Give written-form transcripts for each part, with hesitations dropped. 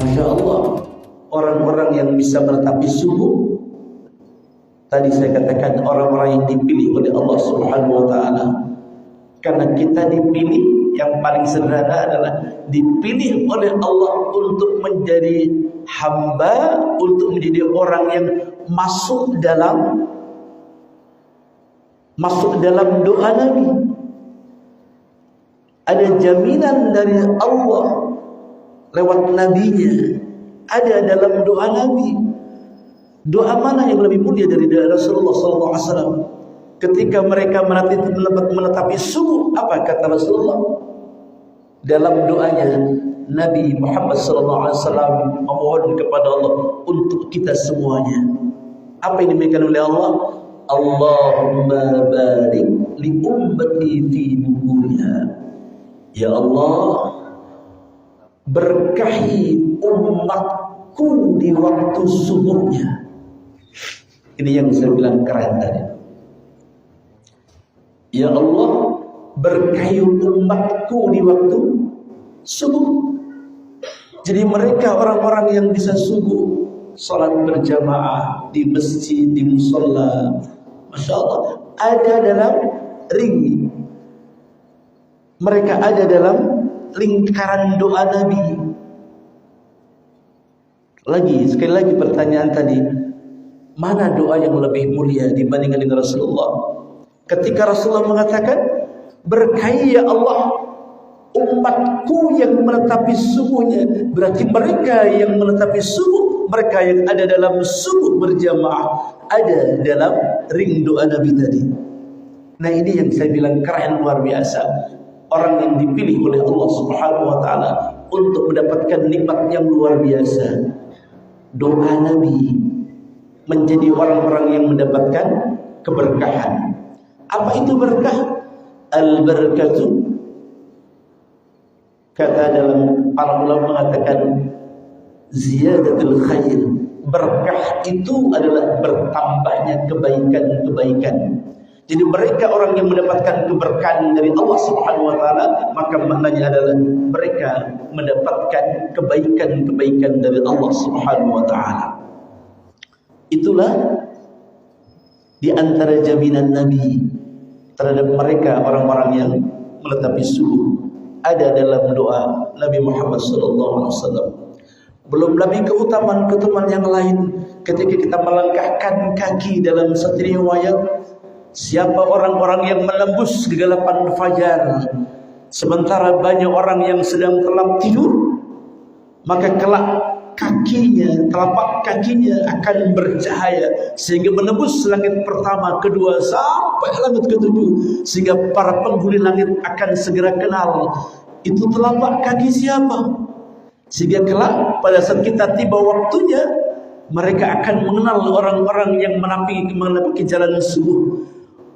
Masya Allah, orang-orang yang bisa menetapi subuh, tadi saya katakan orang-orang yang dipilih oleh Allah Subhanahu wa Ta'ala. Karena kita dipilih, yang paling sederhana adalah dipilih oleh Allah untuk menjadi hamba, untuk menjadi orang yang masuk dalam doa Nabi. Ada jaminan dari Allah lewat nabinya, ada dalam doa Nabi. Doa mana yang lebih mulia dari doa Rasulullah SAW? Ketika mereka menetapi subuh, apa kata Rasulullah? Dalam doanya Nabi Muhammad SAW memohon kepada Allah untuk kita semuanya. Apa yang diberikan oleh Allah? Allahumma barik li ummati fi bukuriha. Ya Allah, berkahi umatku di waktu subuhnya. Ini yang saya bilang keren tadi. Ya Allah, berkahi umatku di waktu subuh. Jadi mereka orang-orang yang bisa subuh, salat berjamaah di masjid, di musola, Masya Allah, ada dalam ring. Mereka ada dalam lingkaran doa Nabi. Sekali lagi pertanyaan tadi, mana doa yang lebih mulia dibandingkan dengan Rasulullah? Ketika Rasulullah mengatakan, berkahi ya Allah umatku yang menetapi subuhnya, berarti mereka yang menetapi subuh, mereka yang ada dalam subuh berjamaah, ada dalam ring doa Nabi tadi. Nah, ini yang saya bilang keren, luar biasa. Orang yang dipilih oleh Allah Subhanahu wa Ta'ala untuk mendapatkan nikmat yang luar biasa. Doa Nabi menjadi orang-orang yang mendapatkan keberkahan. Apa itu berkah? Al-barakatu, kata dalam para ulama mengatakan, ziyadatul khair. Berkah itu adalah bertambahnya kebaikan-kebaikan. Jadi mereka orang yang mendapatkan keberkahan dari Allah Subhanahu wa Ta'ala, maka maknanya adalah mereka mendapatkan kebaikan-kebaikan dari Allah Subhanahu wa Ta'ala. Itulah di antara jaminan Nabi terhadap mereka orang-orang yang menetapi subuh, ada dalam doa Nabi Muhammad SAW. Belum lagi keutamaan-keutamaan yang lain. Ketika kita melangkahkan kaki dalam satu riwayat, siapa orang-orang yang menembus kegelapan fajar sementara banyak orang yang sedang terlelap tidur, maka kelak telapak kakinya akan bercahaya sehingga menembus langit pertama, kedua, sampai langit ketujuh, sehingga para penghuni langit akan segera kenal itu telapak kaki siapa. Sehingga kelak pada saat kita tiba waktunya, mereka akan mengenal orang-orang yang menapaki jalan subuh.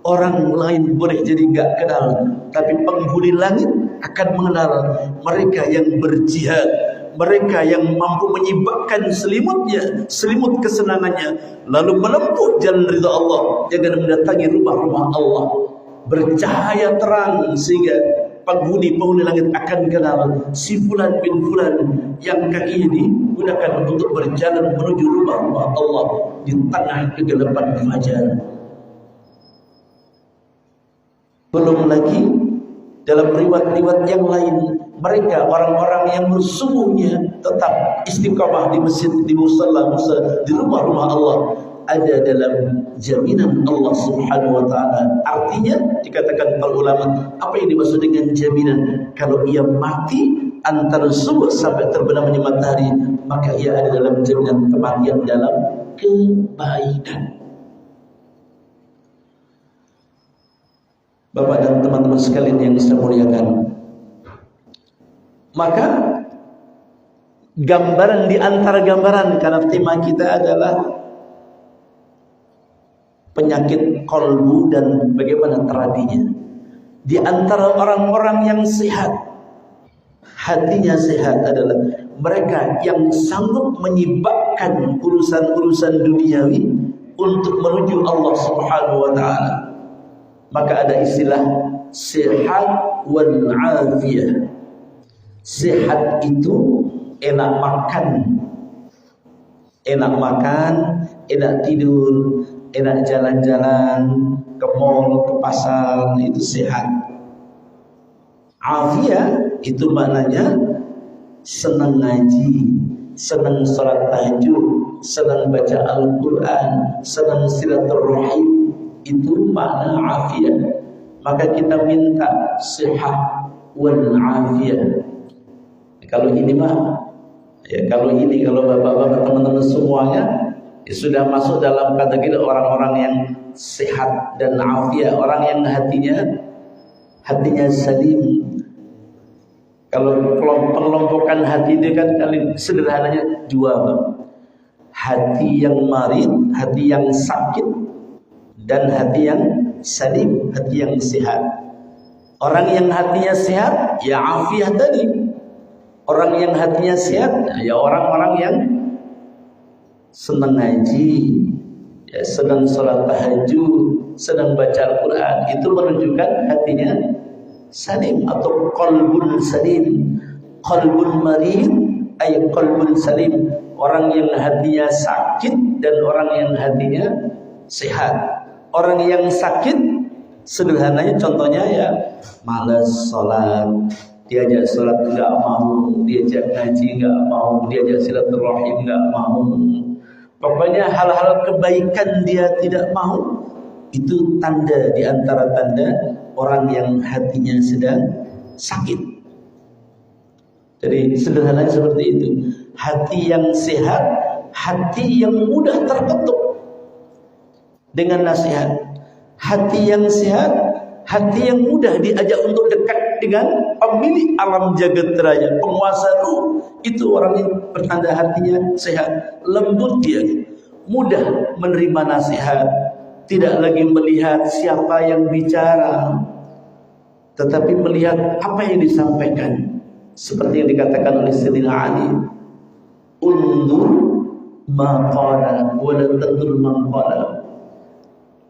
Orang lain boleh jadi gak kenal, tapi penghuni langit akan mengenal mereka yang berjihad, mereka yang mampu menyibakkan selimutnya, selimut kesenangannya, lalu menempuh jalan ridha Allah dengan mendatangi rumah-rumah Allah, bercahaya terang sehingga penghuni langit akan kenal si fulan bin fulan yang kakinya digunakan untuk berjalan menuju rumah-rumah Allah di tengah kegelapan fajar. Belum lagi dalam riwayat-riwayat yang lain, mereka orang-orang yang bersungguhnya tetap istiqamah di masjid, di musalla, di rumah-rumah Allah, ada dalam jaminan Allah Subhanahu wa Ta'ala. Artinya dikatakan para ulama, apa yang dimaksud dengan jaminan? Kalau ia mati antara subuh sampai terbenamnya matahari, maka ia ada dalam jaminan kematian dalam kebaikan. Bapak dan teman-teman sekalian yang saya muliakan, maka gambaran di antara gambaran, karena tema kita adalah penyakit kolbu dan bagaimana terapinya. Di antara orang-orang yang sehat, hatinya sehat, adalah mereka yang sanggup menyibakkan urusan-urusan duniawi untuk menuju Allah Subhanahu wa Ta'ala. Maka ada istilah sehat wal afiyah. Sehat itu enak makan, enak tidur, enak jalan-jalan ke mall, ke pasar, itu sehat. Afiah itu maknanya senang ngaji, senang salat tahajud, senang baca Al-Quran, senang silaturahim. Itu makna afiah. Maka kita minta sehat wal afiah. Kalau ini mah, kalau bapak-bapak teman-teman semuanya ya sudah masuk dalam kategori orang-orang yang sehat dan afiah, orang yang hatinya salim. Kalau pengelompokan hati itu kan sederhananya dua, Bang. Hati yang marid, hati yang sakit, dan hati yang salim, hati yang sehat. Orang yang hatinya sehat, ya afiah tadi. Orang yang hatinya sehat, ya orang-orang yang senang ngaji, ya senang salat tahajud, senang baca Al-Quran. Itu menunjukkan hatinya salim atau qalbun salim. Qalbun marid ay qalbun salim. Orang yang hatinya sakit dan orang yang hatinya sehat. Orang yang sakit sederhananya contohnya ya malas salat, diajak salat enggak mau, diajak ngaji enggak mau, diajak silaturahim enggak mau. Pokoknya hal-hal kebaikan dia tidak mau. Itu tanda di antara tanda orang yang hatinya sedang sakit. Jadi sederhananya seperti itu. Hati yang sehat, hati yang mudah terketuk dengan nasihat. Hati yang sehat, hati yang mudah diajak untuk dekat dengan pemilik alam jagat raya, penguasa ruh. Itu orang yang bertanda hatinya sehat, lembut dia, mudah menerima nasihat. Tidak lagi melihat siapa yang bicara, tetapi melihat apa yang disampaikan. Seperti yang dikatakan oleh Sayyidina Ali, undur ma qala wa la tandur man qala.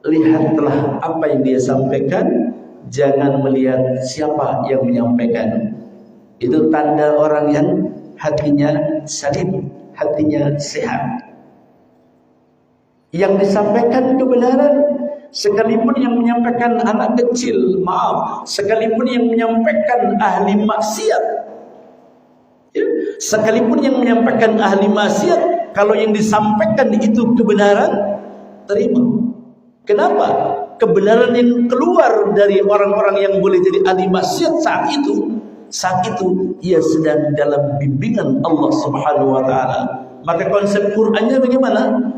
Lihatlah apa yang dia sampaikan, jangan melihat siapa yang menyampaikan. Itu tanda orang yang hatinya salim, hatinya sehat. Yang disampaikan kebenaran, sekalipun yang menyampaikan anak kecil, maaf, sekalipun yang menyampaikan ahli maksiat, ya, sekalipun yang menyampaikan ahli maksiat, kalau yang disampaikan itu kebenaran, terima. Kenapa? Kebenaran yang keluar dari orang-orang yang boleh jadi ahli maksiat saat itu ia sedang dalam bimbingan Allah Subhanahu wa taala. Maka konsep Qur'annya bagaimana?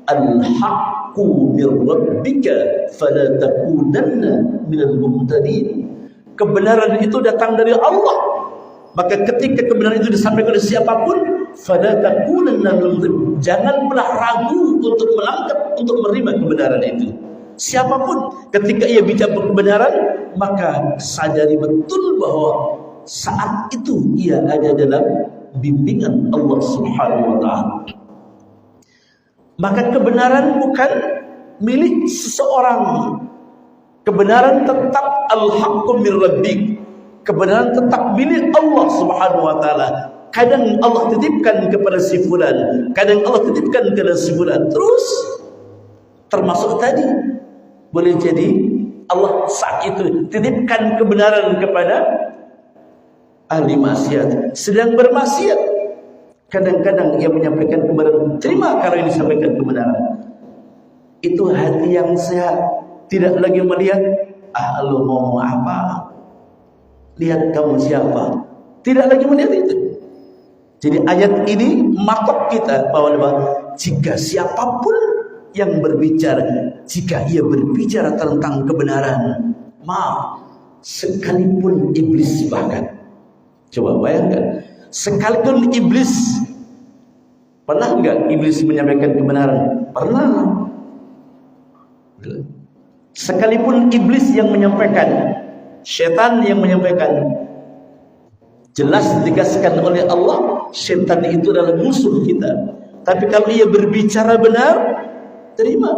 Al-haqqu mir rabbika fala takunanna minal mumtadin. Kebenaran itu datang dari Allah. Maka ketika kebenaran itu disampaikan oleh siapapun, fala takunanna minal mumtadin. Jangan pernah ragu untuk melangkah untuk menerima kebenaran itu. Siapapun ketika ia bicara kebenaran, maka sadari betul bahwa saat itu ia ada dalam bimbingan Allah Subhanahu wa taala. Maka kebenaran bukan milik seseorang. Kebenaran tetap al-haqqu mir rabbik. Kebenaran tetap milik Allah Subhanahu wa taala. Kadang Allah titipkan kepada si fulan, kadang Allah titipkan kepada si fulan. Terus termasuk tadi boleh jadi Allah saat itu titipkan kebenaran kepada ahli maksiat, sedang bermaksiat. Kadang-kadang ia menyampaikan kebenaran, terima kalau yang disampaikan kebenaran. Itu hati yang sehat, tidak lagi melihat lu mau apa, lihat kamu siapa, tidak lagi melihat itu. Jadi ayat ini matok kita bahwa jika siapapun yang berbicara, jika ia berbicara tentang kebenaran, maaf, sekalipun iblis bahkan, coba bayangkan, sekalipun iblis, pernah enggak iblis menyampaikan kebenaran? Pernah. Sekalipun iblis yang menyampaikan, syaitan yang menyampaikan, jelas ditegaskan oleh Allah, syaitan itu adalah musuh kita. Tapi kalau ia berbicara benar, terima.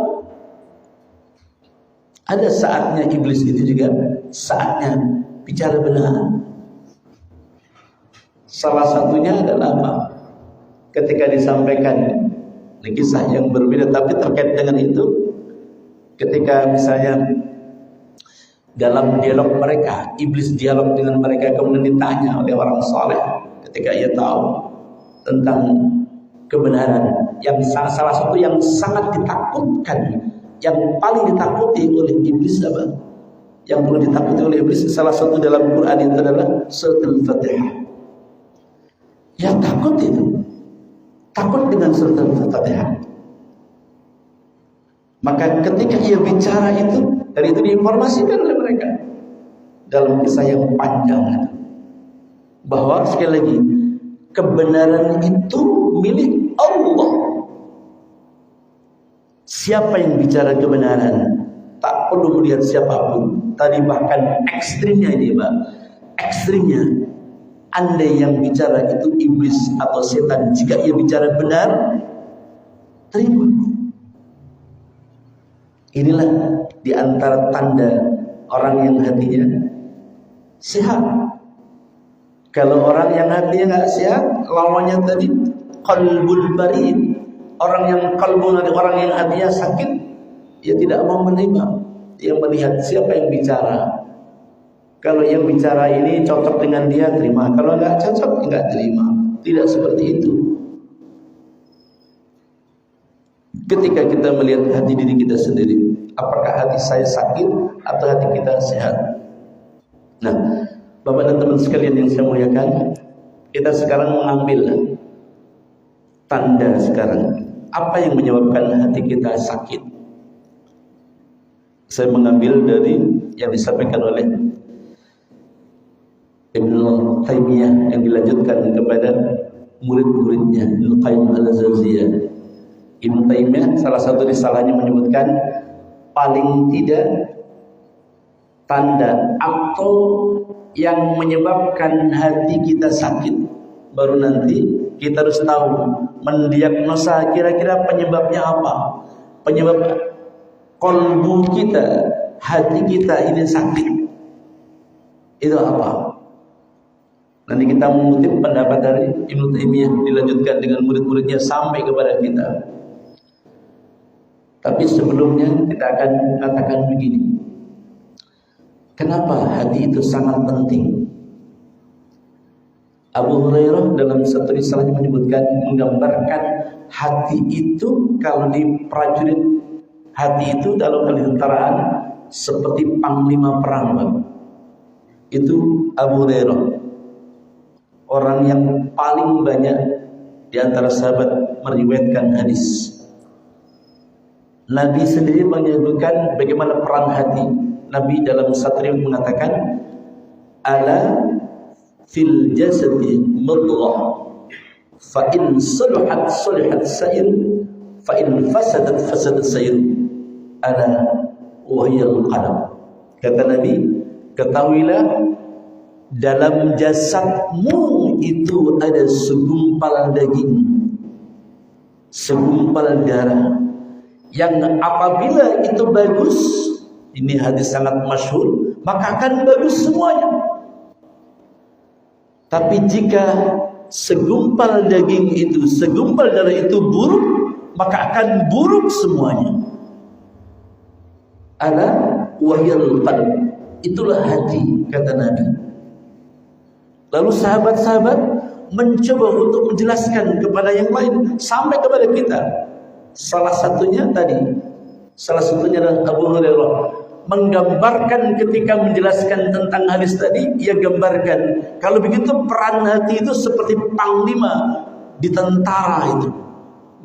Ada saatnya iblis itu juga saatnya bicara benar. Salah satunya adalah apa? Ketika disampaikan, ini kisah yang berbeda tapi terkait dengan itu, ketika misalnya dalam dialog mereka, iblis dialog dengan mereka, kemudian ditanya oleh orang saleh ketika ia tahu tentang kebenaran, yang salah satu yang sangat ditakutkan, yang paling ditakuti oleh iblis apa? Yang perlu ditakuti oleh iblis salah satu dalam Quran itu adalah surat Al-Fatihah. Ya takut itu, takut dengan surat Al-Fatihah. Maka ketika ia bicara itu, dan itu diinformasikan oleh mereka dalam kisah yang panjang, bahwa sekali lagi kebenaran itu milik Allah. Siapa yang bicara kebenaran tak perlu melihat siapapun. Tadi bahkan ekstrimnya ini, Pak, ekstrimnya, andai yang bicara itu iblis atau setan, jika ia bicara benar, terima. Inilah diantara tanda orang yang hatinya sehat. Kalau orang yang hatinya nggak sehat, lawannya tadi qalbul barid. Orang yang kalbun, orang yang hatinya sakit, dia tidak mau menerima. Dia melihat siapa yang bicara. Kalau yang bicara ini cocok dengan dia, terima. Kalau nggak cocok, nggak terima. Tidak seperti itu. Ketika kita melihat hati diri kita sendiri, apakah hati saya sakit atau hati kita sehat? Nah, Bapak dan teman sekalian yang saya muliakan, kita sekarang mengambil tanda sekarang. Apa yang menyebabkan hati kita sakit? Saya mengambil dari yang disampaikan oleh Ibnu Taimiyah yang dilanjutkan kepada murid-muridnya Ibnu Qayyim al-Jauziyah. Ibnu Taimiyah salah satu risalahnya menyebutkan paling tidak tanda atau yang menyebabkan hati kita sakit, baru nanti kita harus tahu mendiagnosa kira-kira penyebabnya apa. Penyebab kolbu kita, hati kita ini sakit, itu apa? Nanti kita mengutip pendapat dari Ibnu Taimiyah, dilanjutkan dengan murid-muridnya sampai kepada kita. Tapi sebelumnya kita akan katakan begini. Kenapa hati itu sangat penting? Abu Hurairah dalam satu risalahnya menyebutkan, menggambarkan hati itu kalau di prajurit, hati itu dalam ketentaraan seperti panglima perang, Bang. Itu Abu Hurairah, orang yang paling banyak di antara sahabat meriwayatkan hadis. Nabi sendiri menyebutkan bagaimana perang hati. Nabi dalam satu riwayat mengatakan, ala fil jasadi mudghah, fa in saluhat saluhat sa'ir, fa in fasadat fasadat sa'ir, ala wahyal qalb. Kata Nabi, ketahuilah dalam jasadmu itu ada segumpal daging, segumpal darah, yang apabila itu bagus, ini hadis sangat masyhur, maka akan bagus semuanya. Tapi jika segumpal daging itu, segumpal darah itu buruk, maka akan buruk semuanya. Ala wahyal qalb, itulah hati, kata Nabi. Lalu sahabat-sahabat mencoba untuk menjelaskan kepada yang lain sampai kepada kita. Salah satunya adalah Abu Hurairah menggambarkan ketika menjelaskan tentang hadis tadi, ia gambarkan kalau begitu peran hati itu seperti panglima di tentara itu.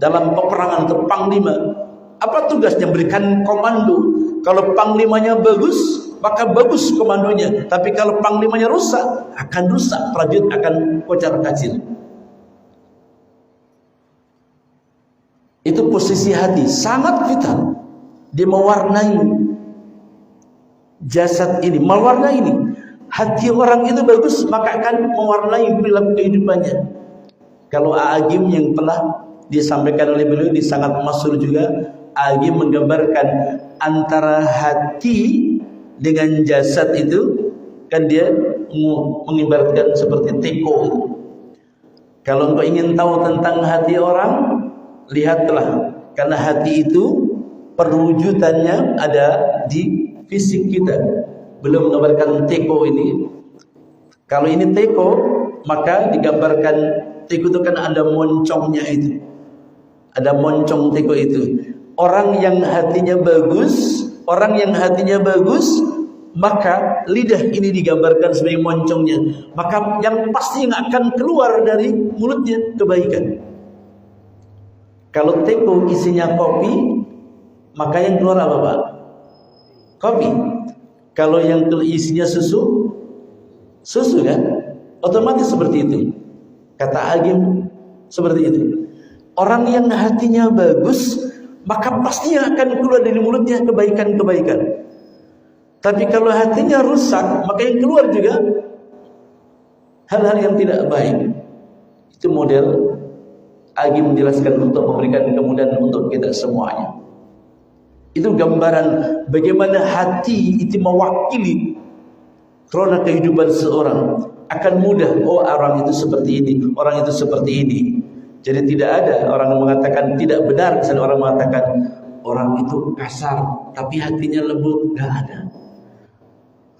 Dalam peperangan itu panglima, apa tugasnya? Berikan komando. Kalau panglimanya bagus, maka bagus komandonya. Tapi kalau panglimanya rusak, akan rusak, prajurit akan kocar-kacir. Itu posisi hati sangat vital. Dia mewarnai jasad ini, mewarnai ini. Hati orang itu bagus, maka akan mewarnai perilaku kehidupannya. Kalau A'agim yang telah disampaikan oleh beliau, di sangat masyhur juga, A'agim menggambarkan antara hati dengan jasad itu, kan dia mengibaratkan seperti teko. Kalau engkau ingin tahu tentang hati orang, lihatlah, karena hati itu perwujudannya ada di fisik kita. Belum menggambarkan teko ini. Kalau ini teko, maka digambarkan teko itu kan ada moncongnya itu. Ada moncong teko itu. Orang yang hatinya bagus, maka lidah ini digambarkan sebagai moncongnya. Maka yang pasti yang akan keluar dari mulutnya kebaikan. Kalau teko isinya kopi, maka yang keluar apa, Pak? Kopi. Kalau yang isinya susu kan? Otomatis seperti itu. Kata Agim seperti itu. Orang yang hatinya bagus, maka pasti yang akan keluar dari mulutnya kebaikan-kebaikan. Tapi kalau hatinya rusak, maka yang keluar juga hal-hal yang tidak baik. Itu model Agim menjelaskan untuk memberikan kemudahan untuk kita semuanya. Itu gambaran bagaimana hati itu mewakili krona kehidupan seorang. Akan mudah, oh orang itu seperti ini, orang itu seperti ini. Jadi tidak ada orang yang mengatakan tidak benar. Misalnya orang mengatakan orang itu kasar tapi hatinya lembut, nggak ada.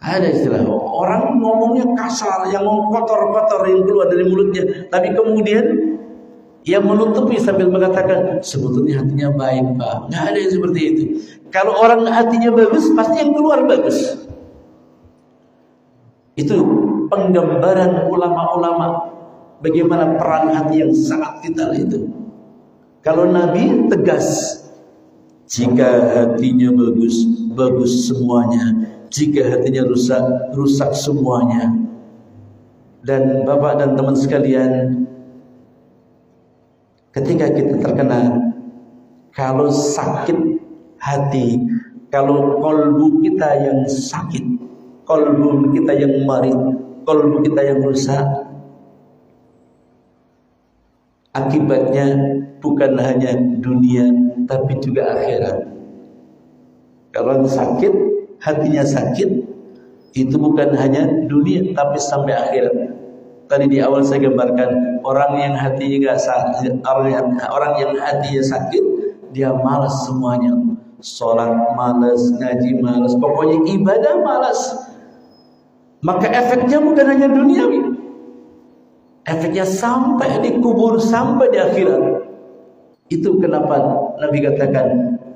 Ada istilah orang ngomongnya kasar, yang ngomong kotor-kotor yang keluar dari mulutnya, tapi kemudian ia menutupi sambil mengatakan sebetulnya hatinya baik, Pak. Nggak ada yang seperti itu. Kalau orang hatinya bagus, pasti yang keluar bagus. Itu penggambaran ulama-ulama bagaimana peran hati yang sangat vital itu. Kalau Nabi tegas, jika hatinya bagus, bagus semuanya. Jika hatinya rusak, rusak semuanya. Dan Bapak dan teman sekalian, ketika kita terkena, kalau sakit hati, kalau kolbu kita yang sakit, kolbu kita yang marit, kolbu kita yang rusak, akibatnya bukan hanya dunia tapi juga akhirat. Kalau sakit, hatinya sakit, itu bukan hanya dunia tapi sampai akhirat. Tadi di awal saya gambarkan orang yang hatinya enggak sakit, orang yang hatinya sakit, dia malas semuanya. Salat malas, ngaji malas, pokoknya ibadah malas. Maka efeknya bukan hanya duniawi. Efeknya sampai di kubur, sampai di akhirat. Itu kenapa Nabi katakan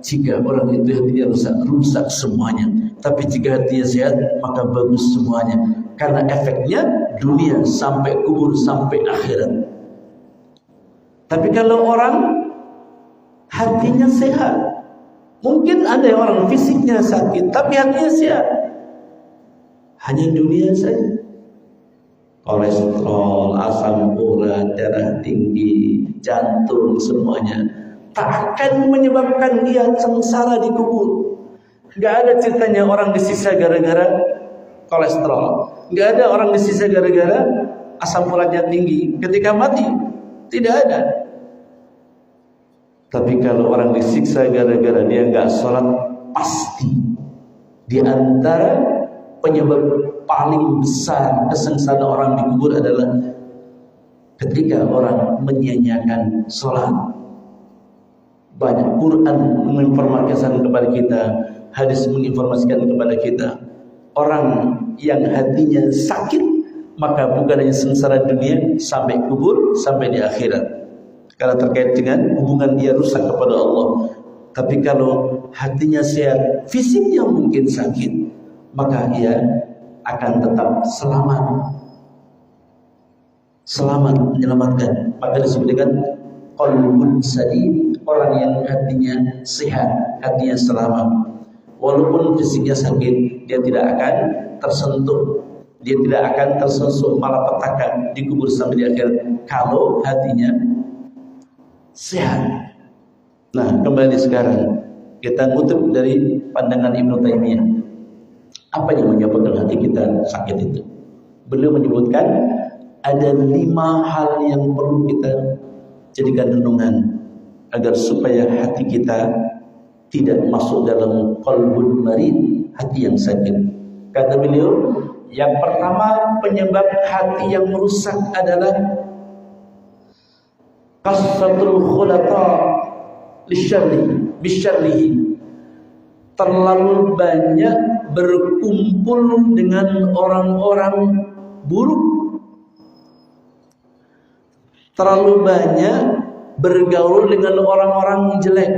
jika orang itu hatinya rusak, rusak semuanya. Tapi jika hatinya sehat, maka bagus semuanya. Karena efeknya dunia sampai kubur, sampai akhirat. Tapi kalau orang hatinya sehat, mungkin ada orang fisiknya sakit, tapi hatinya sehat. Hanya dunia saja. Kolesterol, asam urat, darah tinggi, jantung, semuanya tak akan menyebabkan dia sengsara di kubur. Gak ada ceritanya orang disiksa gara-gara kolesterol, gak ada orang disiksa gara-gara asam uratnya tinggi ketika mati, tidak ada. Tapi kalau orang disiksa gara-gara dia gak sholat, pasti di antara penyebab paling besar kesengsaraan orang di kubur adalah ketika orang menyia-nyiakan sholat. Banyak Quran menginformasikan kepada kita, hadis menginformasikan kepada kita, orang yang hatinya sakit maka bukan hanya sengsara dunia sampai kubur, sampai di akhirat, karena terkait dengan hubungan dia rusak kepada Allah. Tapi kalau hatinya sehat, fisiknya mungkin sakit, maka ia akan tetap selamat menyelamatkan. Maka disebut dengan qalbun salim, orang yang hatinya sehat, hatinya selamat. Walaupun fisiknya sakit, dia tidak akan tersentuh, dia tidak akan tersentuh malapetaka di kubur sampai di akhirat kalau hatinya sehat. Nah, kembali sekarang kita ngutip dari pandangan Ibnu Taimiyah. Apa yang menyebabkan hati kita sakit itu? Beliau menyebutkan ada 5 hal yang perlu kita jadikan renungan agar supaya hati kita tidak masuk dalam qalbun marid, hati yang sakit. Kata beliau, yang pertama penyebab hati yang merusak adalah Kasratul khulata bisyarrihi, terlalu banyak berkumpul dengan orang-orang buruk, terlalu banyak bergaul dengan orang-orang jelek.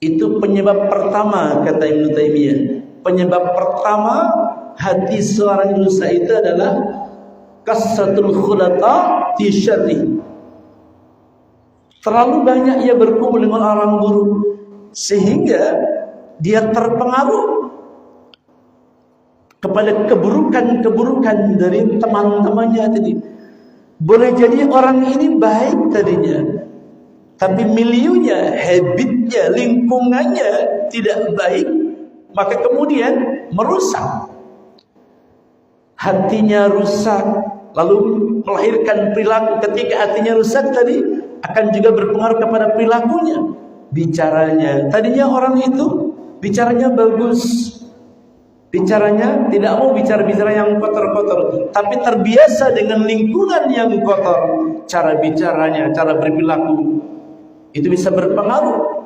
Itu penyebab pertama, kata Ibnu Taimiyah. Penyebab pertama hati seorang manusia itu adalah kasratul khulata fi syarri. Terlalu banyak ia berkumpul dengan orang buruk sehingga dia terpengaruh kepada keburukan-keburukan dari teman-temannya tadi. Boleh jadi orang ini baik tadinya, tapi miliunya, habitnya, lingkungannya tidak baik, maka kemudian merusak. Hatinya rusak, lalu melahirkan perilaku. Ketika hatinya rusak tadi, akan juga berpengaruh kepada perilakunya. Bicaranya, tadinya orang itu bicaranya bagus, bicaranya tidak mau bicara-bicara yang kotor-kotor, tapi terbiasa dengan lingkungan yang kotor. Cara bicaranya, cara berperilaku itu bisa berpengaruh.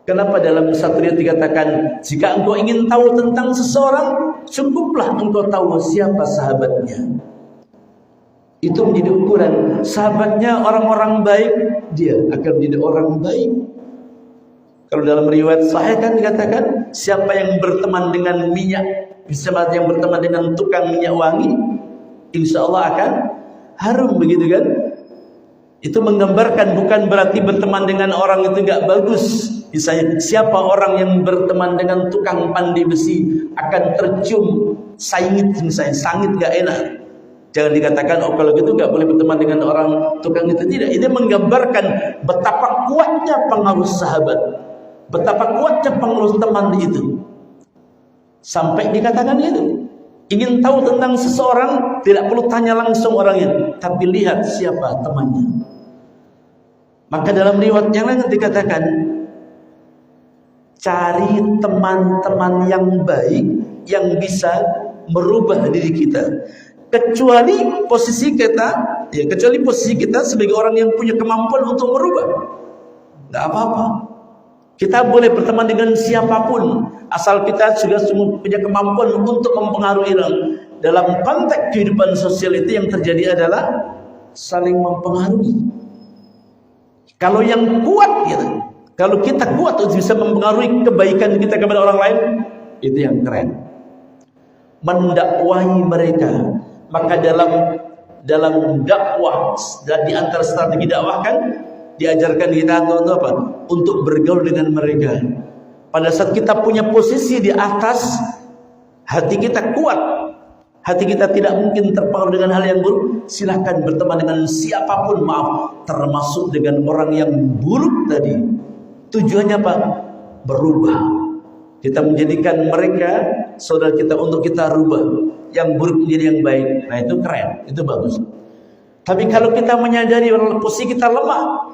Kenapa dalam satu ayat dikatakan, jika engkau ingin tahu tentang seseorang, cukuplah engkau tahu siapa sahabatnya. Itu menjadi ukuran. Sahabatnya orang-orang baik, dia akan menjadi orang baik. Kalau dalam riwayat sahih kan dikatakan, siapa yang berteman dengan minyak, siapa yang berteman dengan tukang minyak wangi, insya Allah akan harum, begitu kan? Itu menggambarkan bukan berarti berteman dengan orang itu gak bagus. Misalnya, siapa orang yang berteman dengan tukang pandai besi akan tercium sangit, misalnya sangit gak enak. Jangan dikatakan, oh kalau gitu gak boleh berteman dengan orang tukang itu. Tidak, ini menggambarkan betapa kuatnya pengaruh sahabat, betapa kuatnya pengaruh teman itu. Sampai dikatakan itu, ingin tahu tentang seseorang, tidak perlu tanya langsung orangnya, tapi lihat siapa temannya. Maka dalam riwayat yang lain dikatakan, cari teman-teman yang baik yang bisa merubah diri kita. Kecuali posisi kita sebagai orang yang punya kemampuan untuk merubah, nggak apa-apa. Kita boleh berteman dengan siapapun, asal kita sudah punya kemampuan untuk mempengaruhi orang. Dalam konteks kehidupan sosial itu yang terjadi adalah saling mempengaruhi. Kalau yang kuat gitu, kalau kita kuat untuk bisa mempengaruhi kebaikan kita kepada orang lain, itu yang keren. Mendakwahi mereka. Maka dalam dakwah, dan di antara strategi dakwah kan diajarkan kita untuk apa? Untuk bergaul dengan mereka. Pada saat kita punya posisi di atas, hati kita kuat, hati kita tidak mungkin terpengaruh dengan hal yang buruk. Silahkan berteman dengan siapapun, maaf, termasuk dengan orang yang buruk tadi. Tujuannya apa? Berubah. Kita menjadikan mereka saudara kita untuk kita rubah. Yang buruk menjadi yang baik. Nah itu keren, itu bagus. Tapi kalau kita menyadari posisi kita lemah,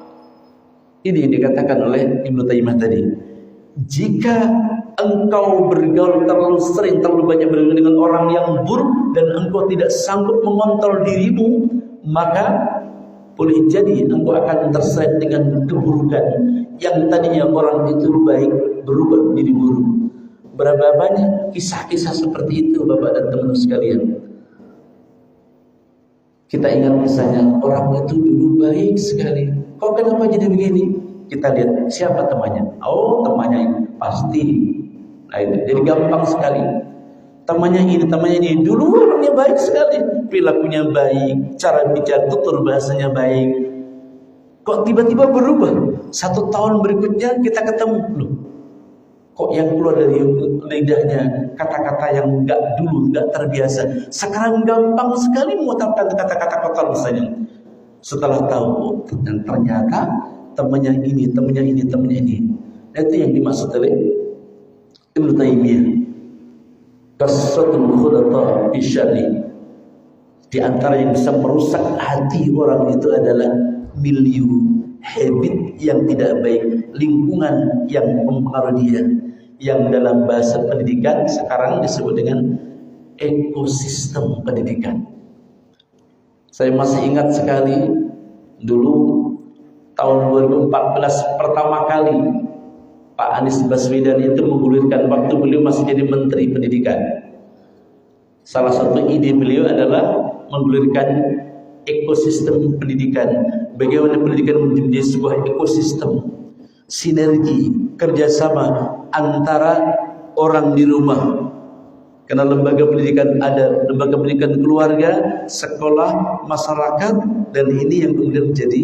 ini dikatakan oleh Ibnu Taimiyah tadi, jika engkau bergaul terlalu sering, terlalu banyak bergaul dengan orang yang buruk, dan engkau tidak sanggup mengontrol dirimu, maka boleh jadi engkau akan terseret dengan keburukan. Yang tadinya orang itu baik berubah menjadi buruk. Berapa banyak kisah-kisah seperti itu, Bapak dan teman sekalian. Kita ingat misalnya orang itu dulu baik sekali, kok kenapa jadi begini? Kita lihat siapa temannya. Oh, temannya ini pasti. Nah itu jadi gampang sekali. Temannya ini dulu orangnya baik sekali, perilakunya baik, cara bicara, tutur bahasanya baik. Kok tiba-tiba berubah? 1 tahun berikutnya kita ketemu, loh, kok yang keluar dari lidahnya kata-kata yang dulu nggak terbiasa, sekarang gampang sekali mengucapkan kata-kata kotor misalnya. Setelah tahu, dan ternyata temannya ini. Nah, itu yang dimaksud oleh Ibnu Taimiyah. Kasratul khulata bisyarri. Di antara yang bisa merusak hati orang itu adalah milieu, habit yang tidak baik, lingkungan yang mempengaruhi dia, yang dalam bahasa pendidikan sekarang disebut dengan ekosistem pendidikan. Saya masih ingat sekali dulu tahun 2014 pertama kali Pak Anies Baswedan itu menggulirkan waktu beliau masih jadi Menteri Pendidikan. Salah satu ide beliau adalah menggulirkan ekosistem pendidikan. Bagaimana pendidikan menjadi sebuah ekosistem, sinergi, kerjasama antara orang di rumah. Karena lembaga pendidikan ada, lembaga pendidikan keluarga, sekolah, masyarakat, dan ini yang kemudian menjadi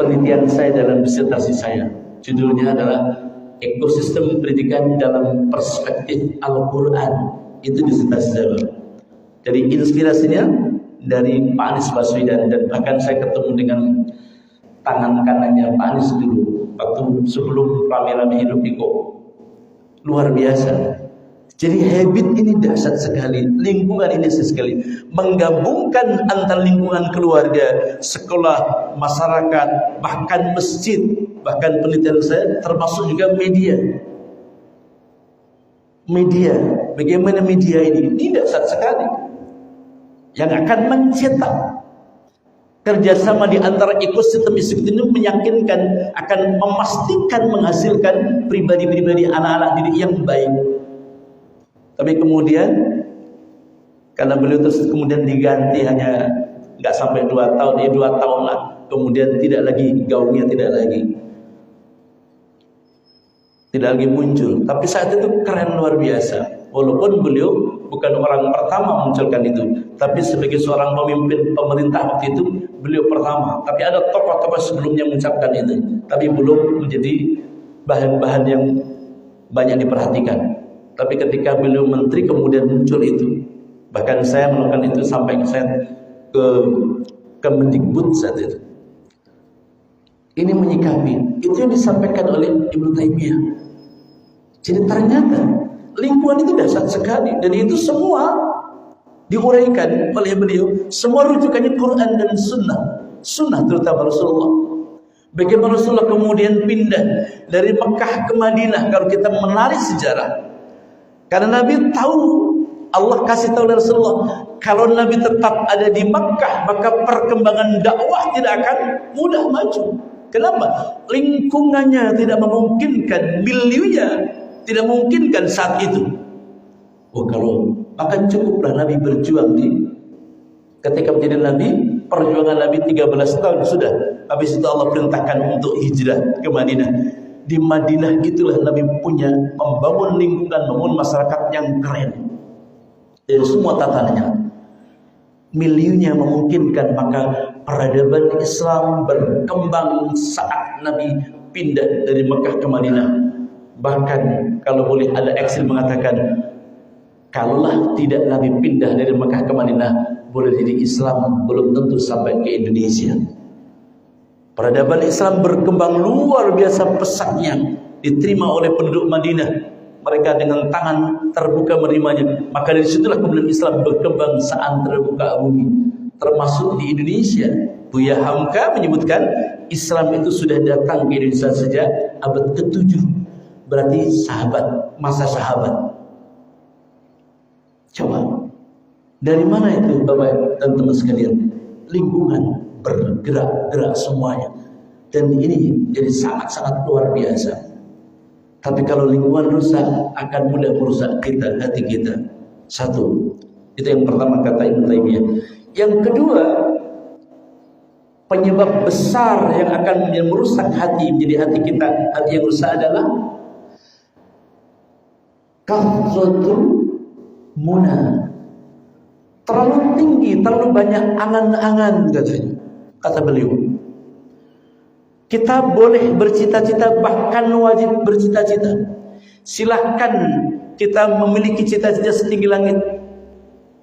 penelitian saya dalam disertasi saya. Judulnya adalah ekosistem pendidikan dalam perspektif Al-Quran. Itu disertasi saya. Jadi inspirasinya dari Pak Anies Baswedan, dan bahkan saya ketemu dengan tangan kanannya Pak Anies dulu waktu sebelum rame-rame hidup Iko. Luar biasa. Jadi habit ini dahsyat sekali, lingkungan ini sekali menggabungkan antara lingkungan keluarga, sekolah, masyarakat, bahkan masjid, bahkan penelitian saya termasuk juga media. Media, bagaimana media ini dahsyat sekali, yang akan mencetak kerjasama di antara ekosistem ini meyakinkan akan memastikan menghasilkan pribadi-pribadi anak-anak didik yang baik. Tapi kemudian karena beliau terus kemudian diganti hanya nggak sampai 2 tahun, ya 2 tahun lah. Kemudian tidak lagi gaungnya, tidak lagi muncul. Tapi saat itu keren luar biasa. Walaupun beliau bukan orang pertama munculkan itu, tapi sebagai seorang pemimpin pemerintah waktu itu beliau pertama. Tapi ada tokoh-tokoh sebelumnya mengucapkan itu, tapi belum menjadi bahan-bahan yang banyak diperhatikan. Tapi ketika beliau menteri kemudian muncul itu. Bahkan saya melakukan itu sampai saya ke Mendikbud saat itu. Ini menyikapi itu yang disampaikan oleh Ibnu Taimiyah. Jadi ternyata lingkungan itu dahsyat sekali, dan itu semua diuraikan oleh beliau. Semua rujukannya Quran dan Sunnah terutama Rasulullah. Bagaimana Rasulullah kemudian pindah dari Mekah ke Madinah. Kalau kita menarik sejarah, karena Nabi tahu, Allah kasih tahu dari Rasulullah, kalau Nabi tetap ada di Makkah, maka perkembangan dakwah tidak akan mudah maju. Kenapa? Lingkungannya tidak memungkinkan, miliunya tidak memungkinkan saat itu. Oh, kalau maka cukuplah Nabi berjuang ketika menjadi Nabi, perjuangan Nabi 13 tahun sudah. Habis itu Allah perintahkan untuk hijrah ke Madinah. Di Madinah itulah Nabi punya membangun lingkungan, membangun masyarakat yang keren dari semua tatanannya. Miliunya memungkinkan, maka peradaban Islam berkembang saat Nabi pindah dari Mekah ke Madinah. Bahkan kalau boleh ada eksil mengatakan, kalaulah tidak Nabi pindah dari Mekah ke Madinah, boleh jadi Islam belum tentu sampai ke Indonesia. Peradaban Islam berkembang luar biasa pesatnya, diterima oleh penduduk Madinah. Mereka dengan tangan terbuka menerimanya. Maka dari situlah kemudian Islam berkembang seantero muka bumi, termasuk di Indonesia. Buya Hamka menyebutkan Islam itu sudah datang ke Indonesia sejak abad ke-7. Berarti masa sahabat. Coba, dari mana itu Bapak dan teman sekalian? Lingkungan bergerak semuanya, dan ini jadi sangat-sangat luar biasa. Tapi kalau lingkungan rusak, akan mudah merusak kita, hati kita. Satu, itu yang pertama kata Ibnu Taimiyah. Yang kedua, penyebab besar yang akan merusak hati, menjadi hati kita hati yang rusak adalah kathratul muna, terlalu tinggi, terlalu banyak angan-angan katanya. Kata beliau, kita boleh bercita-cita, bahkan wajib bercita-cita. Silahkan kita memiliki cita-cita setinggi langit.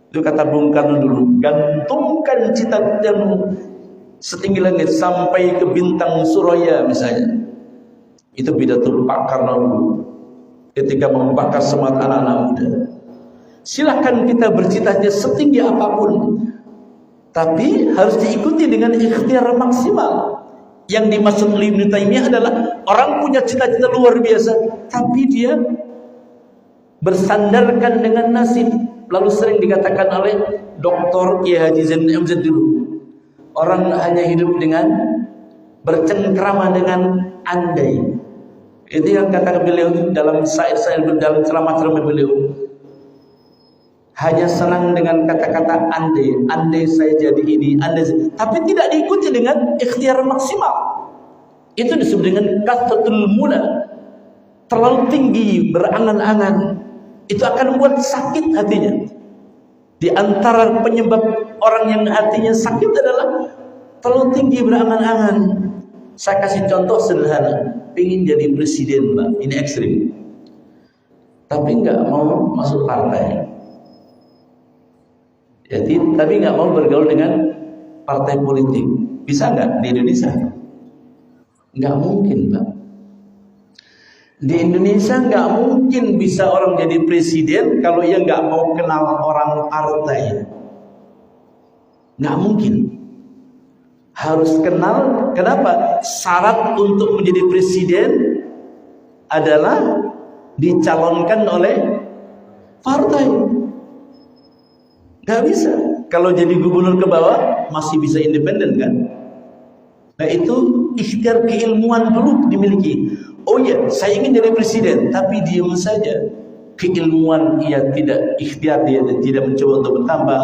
Itu kata Bung Karno dulu, gantungkan cita-citamu setinggi langit sampai ke bintang Suraya misalnya. Itu pidato Pak Karno dulu ketika membakar semangat anak-anak muda. Silahkan kita bercita-cita setinggi apapun, tapi harus diikuti dengan ikhtiar maksimal. Yang dimaksud oleh Ibnu Taimiyah adalah orang punya cita-cita luar biasa, tapi dia bersandarkan dengan nasib. Lalu sering dikatakan oleh Dr. Kiai Haji Zain MZ dulu, orang hanya hidup dengan bercengkrama dengan andai. Itu yang kata beliau dalam syair-syair, dalam ceramah-ceramah beliau. Hanya senang dengan kata-kata andai saya jadi ini, tapi tidak diikuti dengan ikhtiar maksimal. Itu disebut dengan kasratul mula, terlalu tinggi berangan-angan. Itu akan membuat sakit hatinya. Di antara penyebab orang yang hatinya sakit adalah terlalu tinggi berangan-angan. Saya kasih contoh sederhana, ingin jadi presiden, Mbak, ini ekstrim, tapi nggak mau masuk partai. Jadi, tapi nggak mau bergaul dengan partai politik. Bisa nggak di Indonesia? Nggak mungkin, Pak. Di Indonesia nggak mungkin bisa orang jadi presiden kalau ia nggak mau kenal orang partai. Nggak mungkin. Harus kenal. Kenapa? Syarat untuk menjadi presiden adalah dicalonkan oleh partai. Gak bisa. Kalau jadi gubernur ke bawah masih bisa independen kan? Nah itu ikhtiar keilmuan dulu dimiliki. Oh ya, saya ingin jadi presiden, tapi diam saja. Keilmuan ia tidak ikhtiar, dia tidak mencoba untuk bertambah.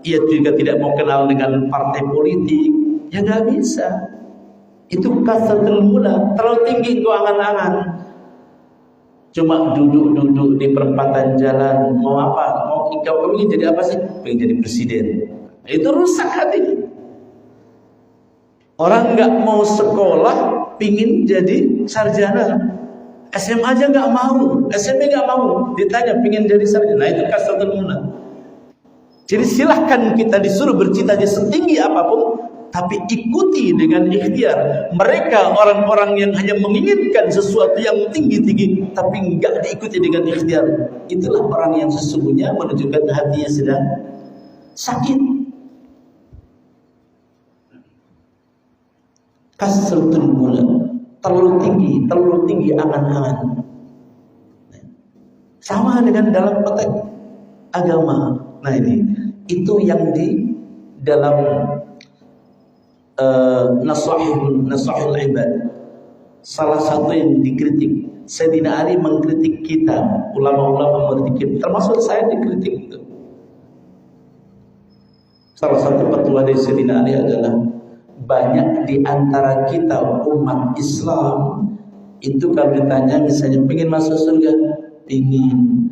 Ia juga tidak mau kenal dengan partai politik. Ya gak bisa. Itu kasratul mula, terlalu tinggi itu angan-angan. Cuma duduk-duduk di perempatan jalan, mau apa? Kamu ingin jadi apa sih? Pengen jadi presiden. Itu rusak hati. Orang nggak mau sekolah, pingin jadi sarjana. SMA aja nggak mau, SMP nggak mau. Ditanya pingin jadi sarjana, itu kasratul mula. Jadi silahkan kita disuruh bercita-cita setinggi apapun, tapi ikuti dengan ikhtiar. Mereka orang-orang yang hanya menginginkan sesuatu yang tinggi-tinggi, tapi enggak diikuti dengan ikhtiar. Itulah orang yang sesungguhnya menunjukkan hatinya sedang sakit. Kasratul mula, terlalu tinggi angan-angan. Sama dengan dalam konteks agama. Nah ini, itu yang di dalam nasahul ibad, salah satu yang dikritik. Sayyidina Ali mengkritik kita, ulama-ulama mengkritik kita, termasuk saya dikritik itu. Salah satu fatwa dari Sayyidina Ali adalah banyak di antara kita umat Islam itu kalau ditanya misalnya pengen masuk surga, ingin.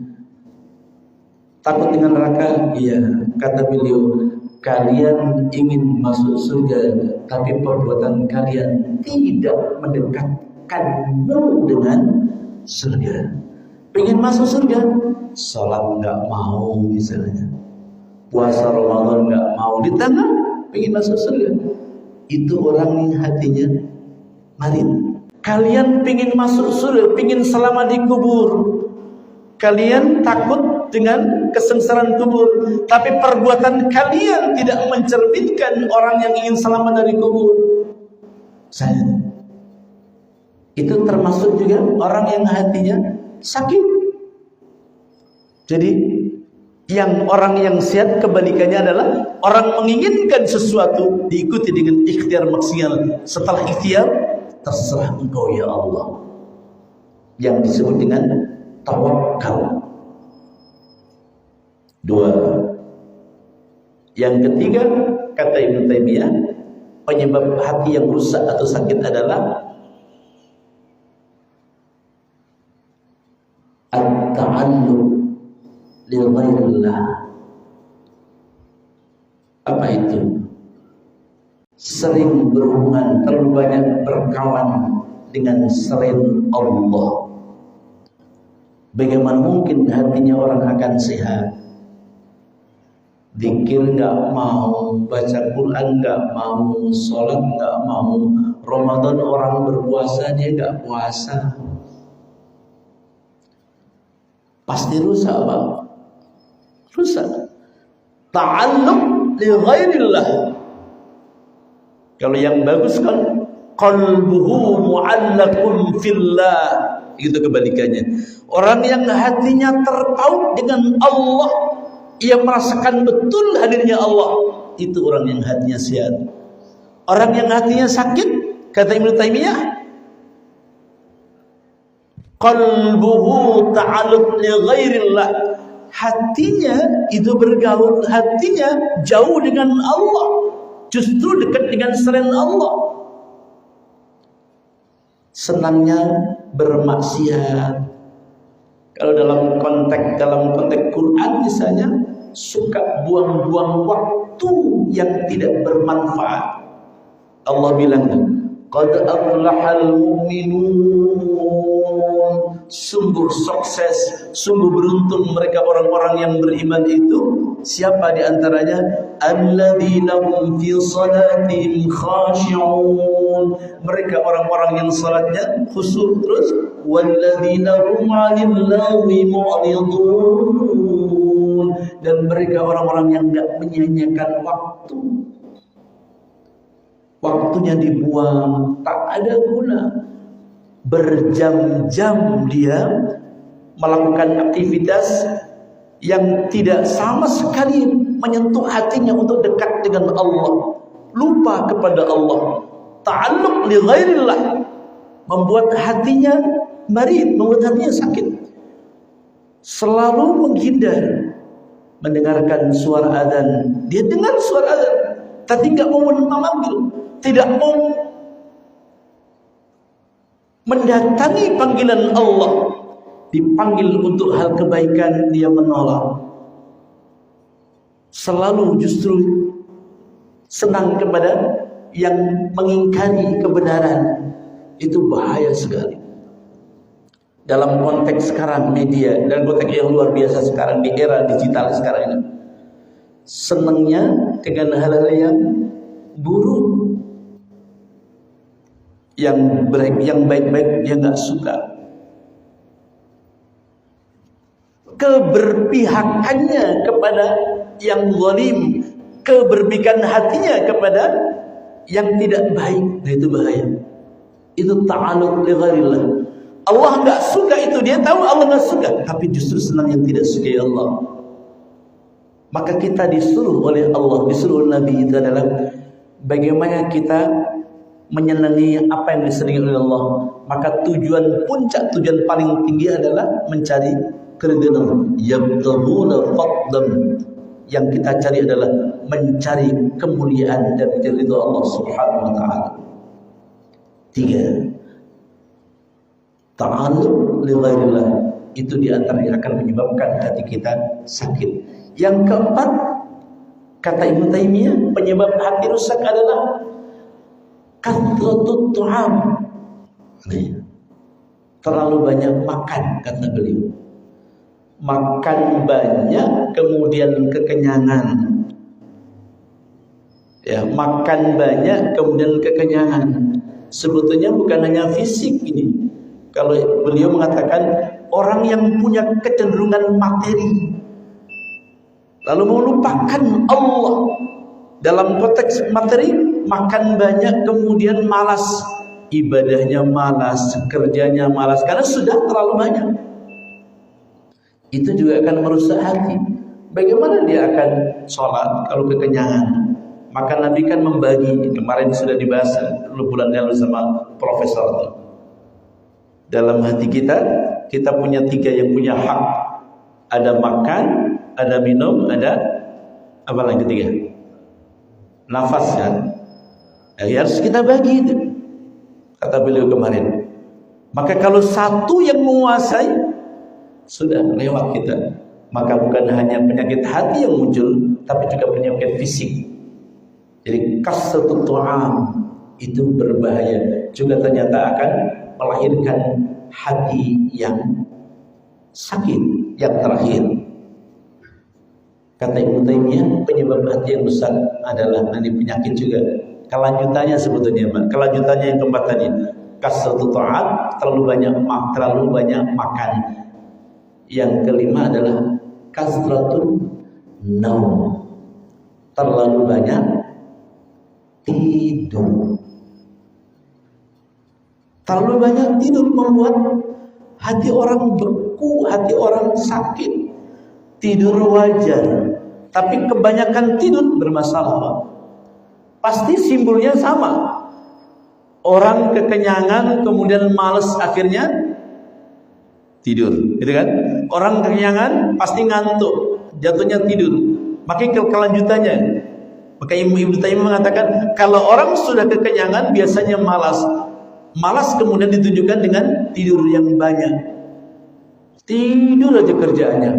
Takut dengan neraka? Iya. Kata beliau, kalian ingin masuk surga, tapi perbuatan kalian tidak mendekatkanmu dengan surga. Pengen masuk surga, sholat nggak mau misalnya, puasa Ramadan nggak mau, di tengah pengen masuk surga. Itu orang yang hatinya marin. Kalian pengen masuk surga, pengen selamat di kubur. Kalian takut dengan kesengsaraan kubur, tapi perbuatan kalian tidak mencerminkan orang yang ingin selamat dari kubur. Saya itu termasuk juga orang yang hatinya sakit. Jadi yang orang yang sehat kebalikannya adalah orang menginginkan sesuatu diikuti dengan ikhtiar maksimal. Setelah ikhtiar, terserah engkau ya Allah, yang disebut dengan tawakal. Dua. Yang ketiga, kata Ibnu Taimiyah, penyebab hati yang rusak atau sakit adalah at-ta'alluq li ghairillah. Apa itu? Sering berhubungan, terlalu banyak berkawan dengan selain Allah. Bagaimana mungkin hatinya orang akan sehat? Zikir nggak mau, baca Quran nggak mau, sholat nggak mau. Ramadan orang berpuasa dia nggak puasa. Pasti rusak, Pak. Rusak. Ta'alluq li ghairillah. Kalau yang bagus kan qalbuhu mu'allaqun fillah. Itu kebalikannya. Orang yang hatinya terpaut dengan Allah, ia merasakan betul hadirnya Allah, itu orang yang hatinya sehat. Orang yang hatinya sakit, Kata Ibnu Taimiyah, qalbuhu ta'alluq li ghairillah. Hatinya itu bergaul, hatinya jauh dengan Allah, justru dekat dengan selain Allah. Senangnya bermaksiat. Kalau dalam konteks Quran misalnya, suka buang-buang waktu yang tidak bermanfaat. Allah bilang, qad aflahal mu'minun, sungguh sukses, sungguh beruntung mereka orang-orang yang beriman itu. Siapa di antaranya? Alladzina hum fi salatihim khashi'un, mereka orang-orang yang salatnya khusyuk terus. Walladzina hum 'anil lagwi mu'ridun, dan mereka orang-orang yang enggak menyia-nyiakan waktu. Waktunya dibuang, tak ada guna. Berjam-jam dia melakukan aktivitas yang tidak sama sekali menyentuh hatinya untuk dekat dengan Allah. Lupa kepada Allah. Ta'alluq li ghairillah, membuat hatinya marid, membuat hatinya sakit. Selalu menghindar mendengarkan suara azan. Dia dengar suara azan, tapi enggak mau memanggil, tidak mau mendatangi panggilan Allah. Dipanggil untuk hal kebaikan, dia menolak. Selalu justru senang kepada yang mengingkari kebenaran. Itu bahaya sekali. Dalam konteks sekarang media, dalam konteks yang luar biasa sekarang di era digital sekarang ini, senangnya dengan hal-hal yang buruk, yang baik-baik dia nggak suka. Keberpihakannya kepada yang zalim, keberpihakan hatinya kepada yang tidak baik, nah itu bahaya. Itu ta'alluq li ghairillah. Allah nggak suka itu, dia tahu Allah nggak suka, tapi justru senang yang tidak suka ya Allah. Maka kita disuruh oleh Allah, disuruh Nabi itu adalah bagaimana kita menyenangi apa yang disenangi oleh Allah. Maka tujuan puncak, tujuan paling tinggi adalah mencari keridhaan Allah. Yabtaghuna fadlan, yang kita cari adalah mencari kemuliaan dan keridhaan Allah Subhanahu wa taala. 3. Ta'alluq li ghairillah, itu di antara yang akan menyebabkan hati kita sakit. Yang keempat, kata Ibnu Taimiyah, penyebab hati rusak adalah kathratut tu'am. Terlalu banyak makan, kata beliau. Makan banyak kemudian kekenyangan. Ya, makan banyak kemudian kekenyangan. Sebetulnya bukan hanya fisik ini. Kalau beliau mengatakan orang yang punya kecenderungan materi lalu melupakan Allah dalam konteks materi, makan banyak kemudian malas, ibadahnya malas, kerjanya malas karena sudah terlalu banyak. Itu juga akan merusak hati. Bagaimana dia akan sholat kalau kekenyangan? Maka Nabi kan membagi, kemarin sudah dibahas bulan lalu sama profesor. Dalam hati kita, kita punya 3 yang punya hak. Ada makan, ada minum, ada apa lagi ketiga? Nafas kan? Ya, harus kita bagi itu. Kata beliau kemarin. Maka kalau satu yang menguasai, sudah lewat kita. Maka bukan hanya penyakit hati yang muncul, tapi juga penyakit fisik. Jadi kasratut tu'am itu berbahaya. Juga ternyata akan melahirkan hati yang sakit. Yang terakhir, kata Ibnu Taimiyah, penyebab hati yang rusak adalah ini penyakit juga. Kelanjutannya sebetulnya, Pak. Kelanjutannya yang keempat tadi, kasratut tu'am, terlalu banyak makan. Yang kelima adalah kasratun naum, terlalu banyak tidur. Terlalu banyak tidur membuat hati orang beku, hati orang sakit. Tidur wajar, tapi kebanyakan tidur bermasalah. Pasti simpulnya sama. Orang kekenyangan kemudian malas akhirnya tidur, gitu kan? Orang kekenyangan pasti ngantuk, jatuhnya tidur. Makanya kelanjutannya, maka Ibnu Taimiyah mengatakan kalau orang sudah kekenyangan biasanya malas. Malas kemudian ditunjukkan dengan tidur yang banyak. Tidur aja kerjaannya.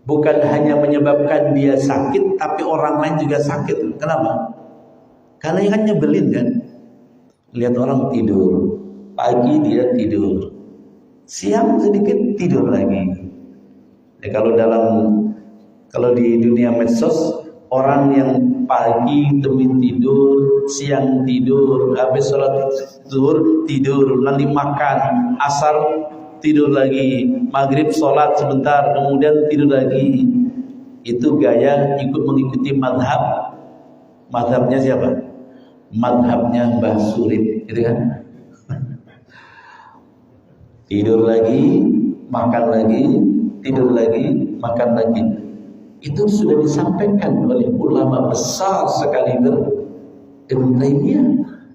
Bukan hanya menyebabkan dia sakit, tapi orang lain juga sakit. Kenapa? Karena yang kan nyebelin kan. Lihat orang tidur, pagi dia tidur, siang sedikit tidur lagi. Ya, kalau di dunia medsos, orang yang pagi demi tidur, siang tidur, habis sholat zuhur tidur, nanti makan, asar tidur lagi, maghrib sholat sebentar, kemudian tidur lagi. Itu gaya ikut mengikuti madhab. Madhabnya siapa? Madhabnya Mbah Surip, gitu kan? Tidur lagi, makan lagi, tidur lagi, makan lagi. Itu sudah disampaikan oleh ulama besar sekali Ibnu Taimiyah,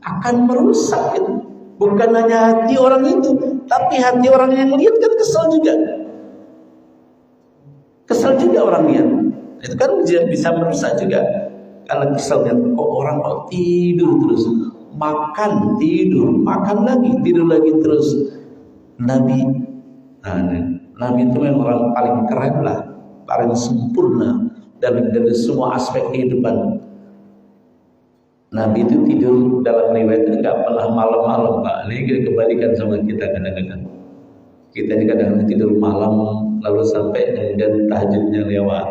akan merusak itu. Bukan hanya hati orang itu, tapi hati orang yang lihat kan kesal juga. Kesal juga orang lihat. Itu kan bisa merusak juga. Karena kesal lihat kok orang kok tidur terus, makan tidur, makan lagi tidur lagi terus. Nabi itu yang orang paling keren lah, paling sempurna dari semua aspek kehidupan. Nabi itu tidur dalam riwayat itu nggak pernah malam-malam, Pak. Ini kebalikan sama kita kadang-kadang. Kita ini kadang-kadang tidur malam lalu sampai kemudian tahajudnya lewat.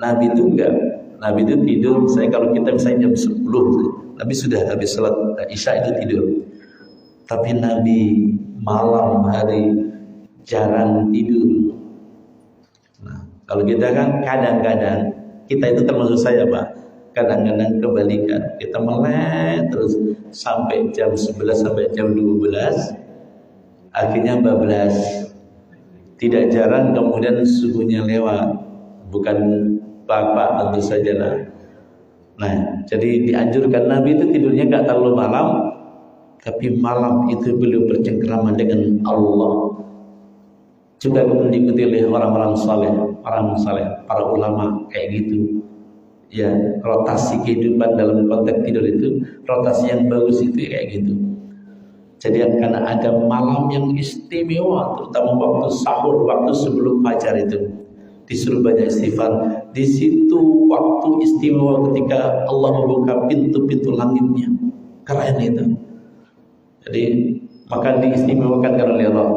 Nabi itu enggak. Nabi itu tidur, kalau kita misalnya jam 10, Nabi sudah habis salat Isya itu tidur. Tapi Nabi malam hari jarang tidur. Nah, kalau kita kan kadang-kadang, kita itu termasuk saya, Pak, kadang-kadang kebalikan. Kita melek terus sampai jam 11 sampai jam 12, akhirnya bablas. Tidak jarang kemudian subuhnya lewat. Bukan Bapak tentu saja lah. Nah, jadi dianjurkan Nabi itu tidurnya gak terlalu malam, tapi malam itu beliau bercengkrama dengan Allah. Juga kemudian diikuti oleh orang-orang saleh, para ulama kayak gitu. Ya, rotasi kehidupan dalam konteks tidur itu, rotasi yang bagus itu kayak gitu. Jadi karena ada malam yang istimewa, terutama waktu sahur, waktu sebelum fajar itu. Disuruh banyak istighfar. Di situ waktu istimewa ketika Allah membuka pintu-pintu langitnya. Keren itu. Jadi maka diistimewakan oleh Allah.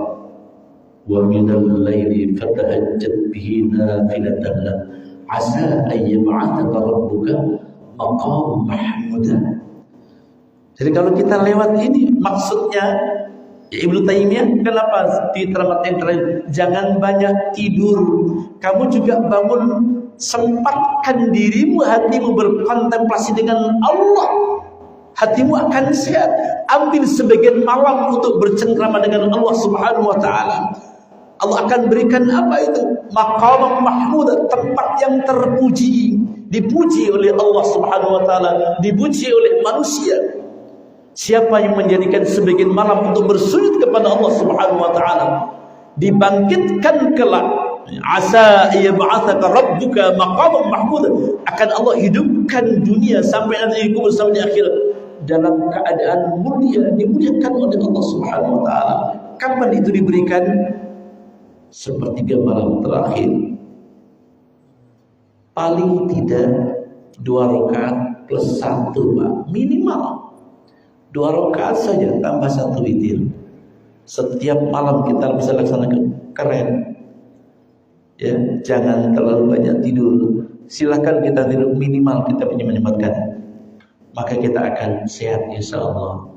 Wa minal laili fatahajjat bihi nafilatan lak asa an yab'athaka rabbuka maqaman mahmuda. Jadi kalau kita lewat ini maksudnya Ibnu Taimiyah kenapa di termat yang terakhir jangan banyak tidur, kamu juga bangun, sempatkan dirimu, hatimu berkontemplasi dengan Allah, hatimu akan sehat. Ambil sebagian malam untuk bercengkrama dengan Allah Subhanahu wa taala. Allah akan berikan apa itu? Maqam mahmud, tempat yang terpuji, dipuji oleh Allah Subhanahu wa taala, dipuji oleh manusia. Siapa yang menjadikan sebagian malam untuk bersujud kepada Allah Subhanahu wa taala, dibangkitkan kelak, asa yab'atsaka rabbuka maqaman mahmud, akan Allah hidupkan dunia sampai nanti kubur sampai di akhirat dalam keadaan mulia, dimuliakan oleh Allah Subhanahu wa taala. Kapan itu diberikan? Sepertiga malam terakhir. Paling tidak 2 rakaat plus 1, Pak, minimal 2 rakaat saja tambah 1 witir. Setiap malam kita bisa laksanakan, keren. Ya, jangan terlalu banyak tidur. Silakan kita tidur minimal, kita menyempatkan. Maka kita akan sehat insya Allah.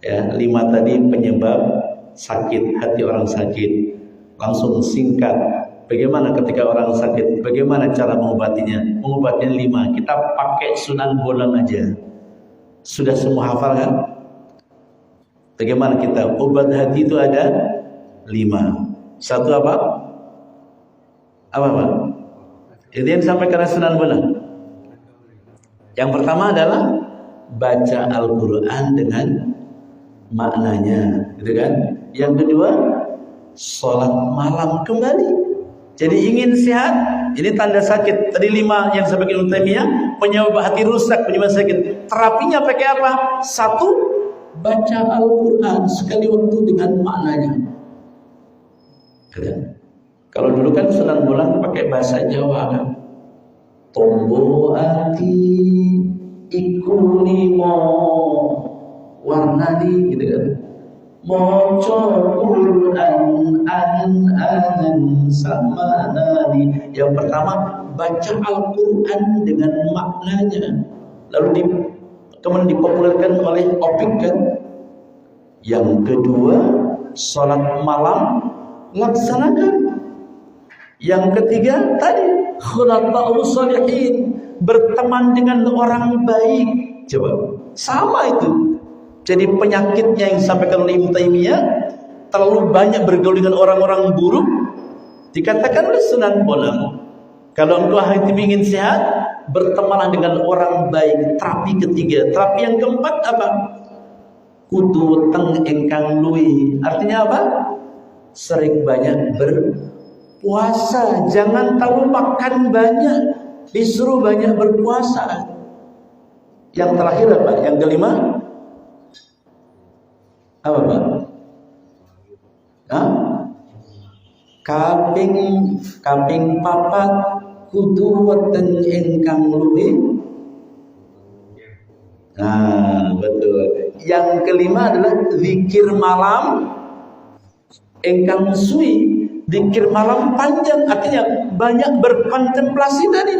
Ya, 5 tadi penyebab sakit, hati orang sakit. Langsung singkat. Bagaimana ketika orang sakit? Bagaimana cara mengobatinya? Mengobatinya 5. Kita pakai Sunan Bonang aja. Sudah semua hafal kan? Bagaimana kita? Obat hati itu ada 5. Satu apa? Apa Pak? Itu yang disampaikan Sunan Bonang. Yang pertama adalah baca Al-Quran dengan maknanya, gitu kan? Yang kedua, sholat malam kembali. Jadi ingin sehat, ini tanda sakit. Tadi 5 yang disampaikan Ibnu Taimiyah, penyebab hati rusak, penyebab sakit. Terapinya pakai apa? 1, baca Al-Quran sekali waktu dengan maknanya. Kan? Kalau dulu kan Sunan Bonang pakai bahasa Jawa kan. Tombo ati iku limo warnani, gitu kan. Moco Quran angan sama nani. Yang pertama, baca Al-Quran dengan maknanya. Lalu kemudian dipopulerkan oleh Opik kan. Yang kedua, sholat malam laksanakan. Yang ketiga tadi, khulafaus shalihin, berteman dengan orang baik. Coba, sama itu. Jadi penyakitnya yang disampaikan oleh Ibnu Taimiyah, terlalu banyak bergaul dengan orang-orang buruk. Dikatakan oleh Sunan Bonang, kalau engkau hati ingin sehat, bertemanlah dengan orang baik. Terapi ketiga. Terapi yang keempat apa? Kudu teng engkang lui. Artinya apa? Sering banyak berpuasa. Jangan terlalu makan banyak, disuruh banyak berpuasa. Yang terakhir apa? Yang kelima apa Pak? Kaping papat kudu weteng ingkang luwih. Nah, betul. Yang kelima adalah zikir malam ingkang suwi. Zikir malam panjang, artinya banyak berkontemplasi tadi.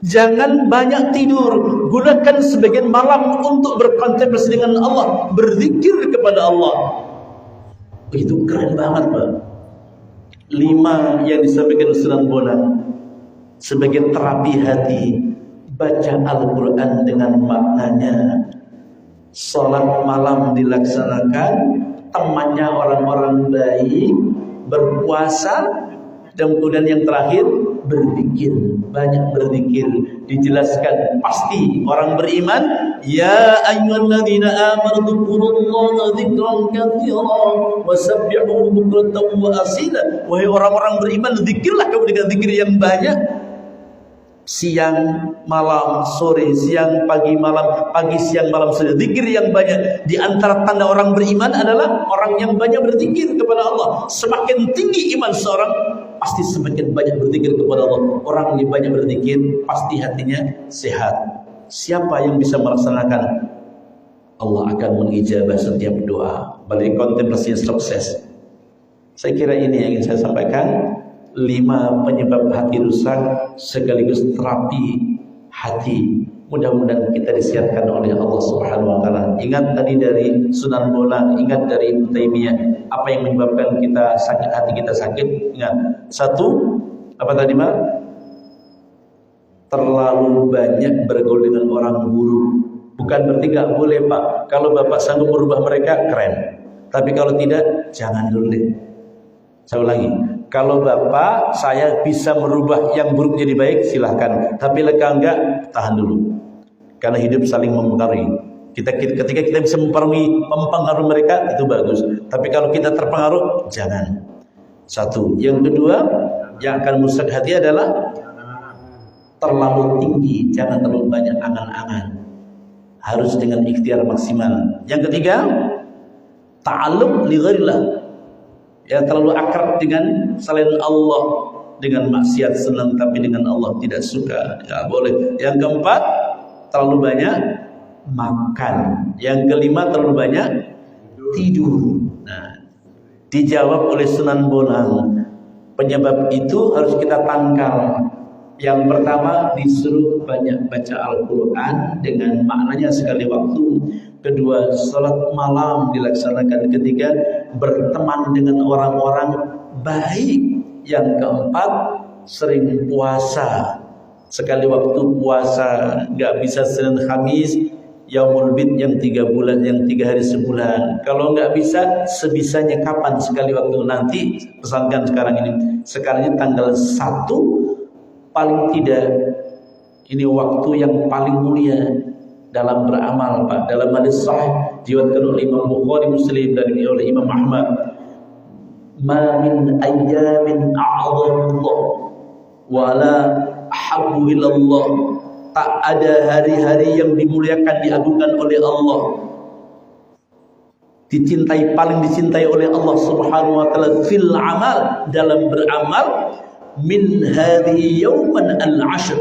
Jangan banyak tidur. Gunakan sebagian malam untuk berkontemplasi dengan Allah, berzikir kepada Allah. Itu keren banget, Pak. 5 yang disampaikan Sunan Bonang sebagai terapi hati. Baca Al-Quran dengan maknanya. Sholat malam dilaksanakan, temannya orang-orang baik, berpuasa, dan kemudian yang terakhir berzikir, banyak berzikir. Dijelaskan pasti orang beriman, ya ayyuhalladzina amanu dzkurullaha dzikran katsiran wasabbihuhu bukratan wa asila. Wahai orang-orang beriman, zikirlah kamu dengan zikir yang banyak. Siang, malam, sore, siang, pagi, malam, pagi, siang, malam, sore. Zikir yang banyak. Di antara tanda orang beriman adalah orang yang banyak berzikir kepada Allah. Semakin tinggi iman seorang, pasti semakin banyak berzikir kepada Allah. Orang yang banyak berzikir, pasti hatinya sehat. Siapa yang bisa melaksanakan? Allah akan mengijabah setiap doa. Balik kontemplasi sukses. Saya kira ini yang ingin saya sampaikan. 5 penyebab hati rusak sekaligus terapi hati. Mudah-mudahan kita disiarkan oleh Allah Subhanahu wa taala. Ingat tadi dari Sunan Bonang, ingat dari Ibnu Taimiyah, apa yang menyebabkan kita sakit, hati kita sakit? Ingat. 1, apa tadi, Pak? Terlalu banyak bergaul dengan orang buruk. Bukan berarti gak boleh, Pak. Kalau Bapak sanggup merubah mereka, keren. Tapi kalau tidak, jangan dulu deh. Saya ulangi. Kalau Bapak, saya bisa merubah yang buruk jadi baik, silahkan. Tapi leka enggak, tahan dulu. Karena hidup saling mempengaruhi. Ketika kita bisa mempengaruhi mereka, itu bagus. Tapi kalau kita terpengaruh, jangan. 1. Yang kedua, yang akan merusak hati adalah terlalu tinggi. Jangan terlalu banyak angan-angan. Harus dengan ikhtiar maksimal. Yang ketiga, ta'alluq li ghairillah. Ya, terlalu akrab dengan selain Allah, dengan maksiat senang tapi dengan Allah tidak suka, tidak boleh. Yang keempat, terlalu banyak makan. Yang kelima, terlalu banyak tidur. Nah, dijawab oleh Sunan Bonang, penyebab itu harus kita tangkal. Yang pertama, disuruh banyak baca Al-Quran dengan maknanya sekali waktu. Kedua, salat malam dilaksanakan. Ketiga, berteman dengan orang-orang baik. Yang keempat, sering puasa. Sekali waktu puasa, gak bisa Senin Khamis, Yaumul Bid yang 3 bulan, yang 3 hari sebulan. Kalau gak bisa, sebisanya kapan sekali waktu. Nanti pesankan sekarang ini. Sekarang ini tanggal 1, paling tidak ini waktu yang paling mulia. dalam beramal, Pak. Dalam hadis sahih diriwayatkan oleh Imam Bukhari, Muslim, dan oleh Imam Ahmad, ma min ayyamin a'zamullah wala ahabbu ilallah, tak ada hari-hari yang dimuliakan, diagungkan oleh Allah, dicintai, paling dicintai oleh Allah Subhanahu wa taala fil amal, dalam beramal, min hadhihi yauman al-ashr,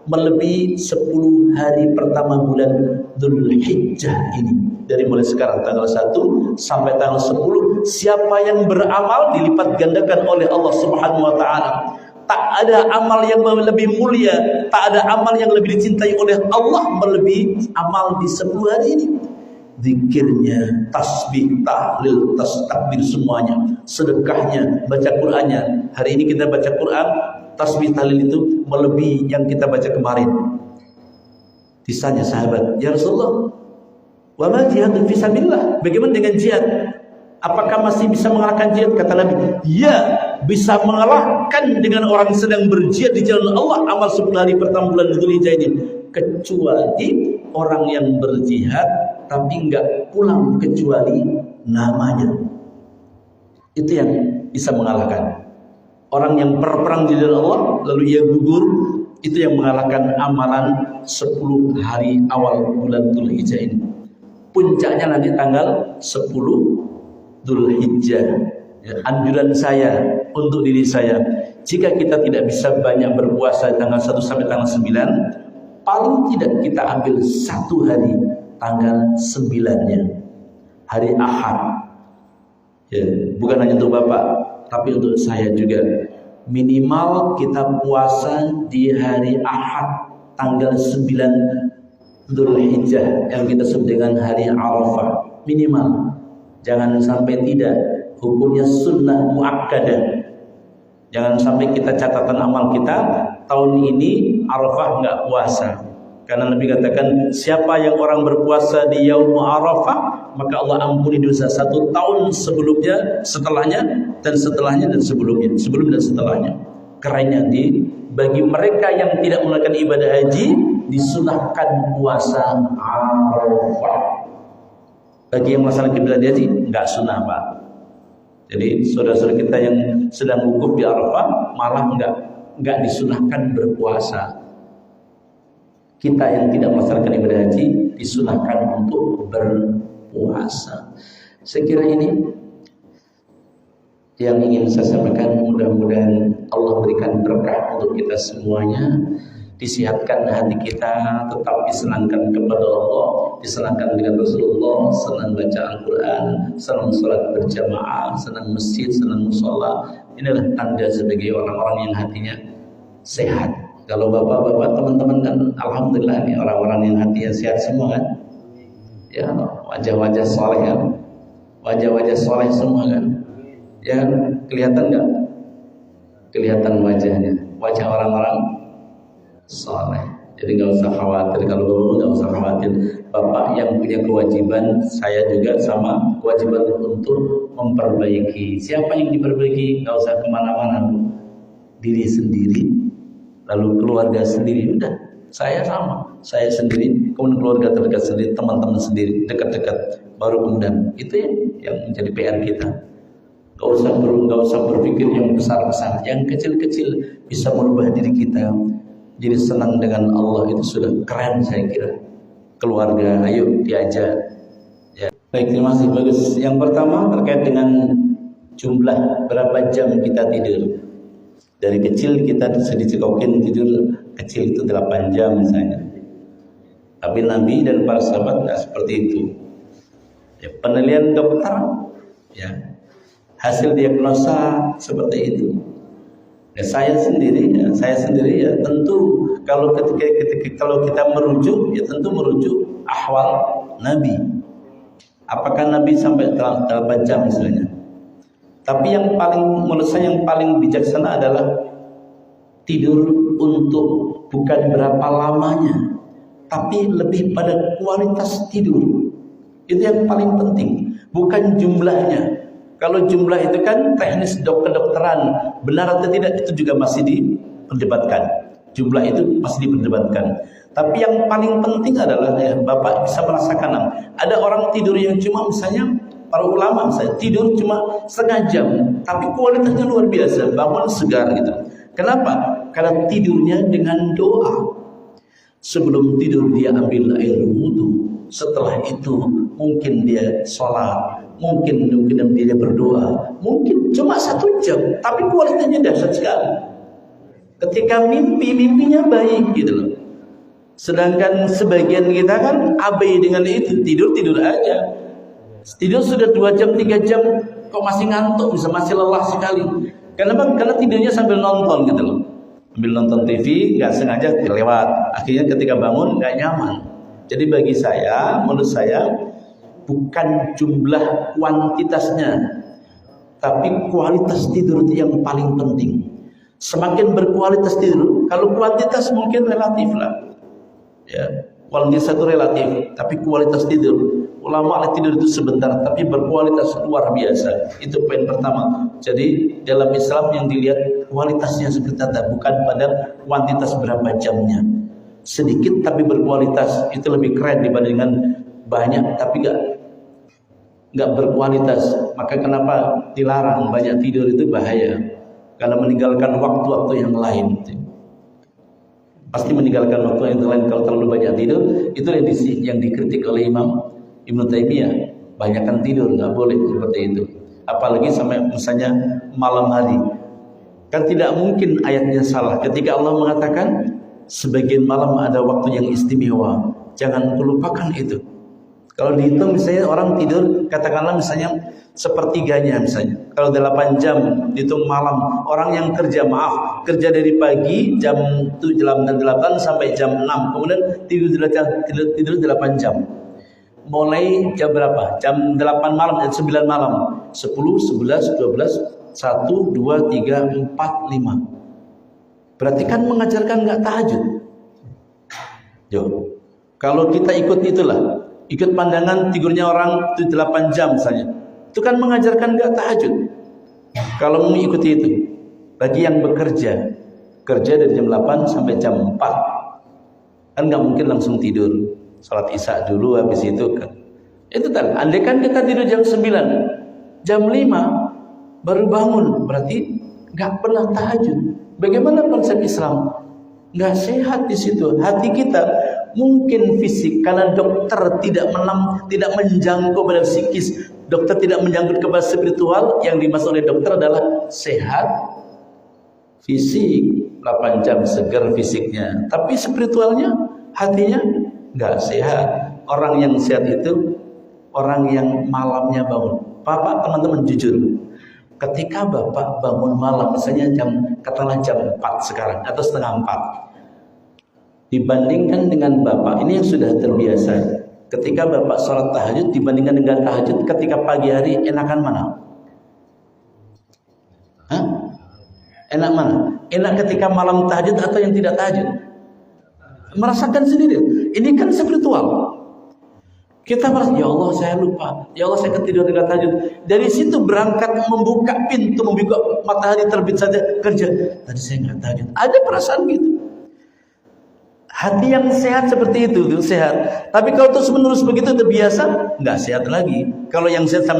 melebihi 10 hari pertama bulan Dzulhijjah ini. Dari mulai sekarang tanggal 1 sampai tanggal 10, siapa yang beramal dilipat gandakan oleh Allah Subhanahu wa taala. Tak ada amal yang lebih mulia, tak ada amal yang lebih dicintai oleh Allah melebihi amal di 10 hari ini. Zikirnya, tasbih, tahlil, takbir semuanya, sedekahnya, baca Qur'annya. Hari ini kita baca Qur'an, tasbih, tahlil itu melebihi yang kita baca kemarin. Ditanya sahabat, ya Rasulullah, wa ma jihadu fisabilillah, bagaimana dengan jihad? Apakah masih bisa mengalahkan jihad? Kata Nabi, ya, bisa mengalahkan dengan orang sedang berjihad di jalan Allah amal 10 hari pertama bulan Dzulhijjah ini, kecuali orang yang berjihad tapi enggak pulang kecuali namanya. Itu yang bisa mengalahkan. Orang yang berperang di jalan Allah lalu ia gugur, itu yang mengalahkan amalan 10 hari awal bulan Dzulhijjah ini. Puncaknya nanti tanggal 10 Dzulhijjah. Ya, anjuran saya untuk diri saya, jika kita tidak bisa banyak berpuasa tanggal 1 sampai tanggal 9, paling tidak kita ambil 1 hari tanggal 9-nya, hari Ahad. Ya, bukan hanya untuk Bapak, tapi untuk saya juga. Minimal kita puasa di hari Ahad tanggal 9 Dzulhijjah yang kita sebut dengan hari Arafah. Minimal. Jangan sampai tidak. Hukumnya sunnah muakkadah. Jangan sampai kita catatan amal kita tahun ini Arafah enggak puasa. Karena Nabi katakan, siapa yang orang berpuasa di Yaum Arafah, maka Allah ampuni dosa 1 tahun sebelumnya, setelahnya, dan setelahnya, dan sebelumnya, sebelum dan setelahnya. Kerennya bagi mereka yang tidak melakukan ibadah haji, disunahkan puasa Arafah. Bagi yang melaksanakan ibadah haji, enggak sunnah, Pak. Jadi saudara-saudara kita yang sedang wukuf di Arafah malah enggak disunahkan berpuasa. Kita yang tidak melaksanakan ibadah haji disunahkan untuk berpuasa. Saya kira ini yang ingin saya sampaikan. Mudah-mudahan Allah berikan berkah untuk kita semuanya, disihatkan hati kita, tetap disenangkan kepada Allah, disenangkan dengan Rasulullah, senang baca Al-Quran, senang sholat berjamaah, senang masjid, senang musola. Inilah tanda sebagai orang-orang yang hatinya sehat. Kalau bapak-bapak, teman-teman kan alhamdulillah nih orang-orang yang hatinya sehat semua kan. Ya, wajah-wajah soleh kan. Wajah-wajah soleh semua kan. Ya, kelihatan enggak? Kelihatan wajahnya. Wajah orang-orang soleh. Jadi enggak usah khawatir. Kalau bapak enggak usah khawatir. Bapak yang punya kewajiban, saya juga sama kewajiban untuk memperbaiki. Siapa yang diperbaiki? Enggak usah kemana-mana. Diri sendiri, lalu keluarga sendiri. Udah, saya sama, saya sendiri, kemudian keluarga terdekat sendiri, teman-teman sendiri, dekat-dekat, baru kemudian itu yang menjadi PR kita. Gak usah berpikir yang besar-besar, yang kecil-kecil bisa merubah diri kita jadi senang dengan Allah. Itu sudah keren saya kira. Keluarga, ayo diajak. Ya. Baik, terima kasih, bagus. Yang pertama terkait dengan jumlah berapa jam kita tidur. Dari kecil kita dicekokin tidur kecil itu 8 jam misalnya. Tapi Nabi dan para sahabat tidak seperti itu. Ya, penelitian dokter, ya, hasil diagnosa seperti itu. Ya, saya sendiri ya tentu kalau kalau kita merujuk, ya tentu merujuk ahwal Nabi. Apakah Nabi sampai 8 jam misalnya? Tapi yang paling, menurut saya yang paling bijaksana adalah tidur untuk bukan berapa lamanya, tapi lebih pada kualitas tidur. Itu yang paling penting, bukan jumlahnya. Kalau jumlah itu kan teknis kedokteran, benar atau tidak itu juga masih diperdebatkan. Jumlah itu masih diperdebatkan. Tapi yang paling penting adalah ya, Bapak bisa merasakan ada orang tidur yang cuma misalnya para ulama misalnya tidur cuma setengah jam, tapi kualitasnya luar biasa, bangun segar gitu. Kenapa? Karena tidurnya dengan doa. Sebelum tidur dia ambil air wudu, setelah itu mungkin dia sholat, mungkin dia berdoa, mungkin cuma 1 jam, tapi kualitasnya dahsyat sekali. Ketika mimpinya baik gitu loh. Sedangkan sebagian kita kan abai dengan itu, tidur aja. Tidur sudah 2 jam, 3 jam, kok masih ngantuk, masih lelah sekali. Kenapa? Karena tidurnya sambil nonton gitu loh. Sambil nonton TV, nggak sengaja lewat. Akhirnya ketika bangun nggak nyaman. Jadi bagi saya, menurut saya, bukan jumlah kuantitasnya, tapi kualitas tidur itu yang paling penting. Semakin berkualitas tidur, kalau kuantitas mungkin relatif lah. Ya, kualitas itu relatif, tapi kualitas tidur, ulama tidur itu sebentar, tapi berkualitas luar biasa. Itu poin pertama. Jadi dalam Islam yang dilihat kualitasnya seperti itu, bukan pada kuantitas berapa jamnya. Sedikit tapi berkualitas itu lebih keren dibandingkan banyak tapi nggak berkualitas. Maka kenapa dilarang banyak tidur itu bahaya? Karena meninggalkan waktu-waktu yang lain. Pasti meninggalkan waktu yang lain kalau terlalu banyak tidur. Itu yang dikritik oleh Imam Ibnu Taimiyah. Banyakkan tidur, nggak boleh seperti itu. Apalagi sampai misalnya malam hari. Kan tidak mungkin ayatnya salah ketika Allah mengatakan sebagian malam ada waktu yang istimewa. Jangan lupakan itu. Kalau dihitung misalnya orang tidur katakanlah misalnya sepertiganya misalnya. Kalau 8 jam dihitung malam. Orang yang kerja kerja dari pagi jam 8 sampai jam 6. Kemudian tidur 8 jam. Mulai jam berapa? Jam 8 malam, jam 9 malam. 10, 11, 12, 1, 2, 3, 4, 5. Berarti kan mengajarkan nggak tahajud. Yo. Kalau kita ikut itulah. Ikut pandangan tidurnya orang itu 8 jam misalnya. Itu kan mengajarkan enggak tahajud. Kalau mengikuti itu, bagi yang bekerja, kerja dari jam 8 sampai jam 4. Kan enggak mungkin langsung tidur. Salat Isya dulu habis itu kan. Itu kan, andai kan kita tidur jam 9, jam 5 baru bangun, berarti enggak pernah tahajud. Bagaimana konsep Islam? Enggak sehat di situ. Hati kita mungkin fisik karena dokter tidak menjangkau pada psikis, dokter tidak menjangkau kepada spiritual. Yang dimaksud oleh dokter adalah sehat fisik, 8 jam segar fisiknya, tapi spiritualnya, hatinya nggak sehat. Orang yang sehat itu orang yang malamnya bangun. Bapak, teman-teman jujur, ketika Bapak bangun malam misalnya katakanlah jam 4 sekarang atau setengah 4, dibandingkan dengan Bapak ini yang sudah terbiasa, ketika Bapak sholat tahajud dibandingkan dengan tahajud ketika pagi hari, enakan mana? Hah? Enak mana? Enak ketika malam tahajud atau yang tidak tahajud? Merasakan sendiri. Ini kan spiritual. Kita merasa, ya Allah saya lupa, ya Allah saya ketidur dengan tahajud. Dari situ berangkat membuka pintu, membuka matahari terbit saja kerja. Tadi saya nggak tahajud. Ada perasaan gitu. Hati yang sehat seperti itu sehat. Tapi kalau terus-menerus begitu terbiasa, nggak sehat lagi. Kalau yang sehat saya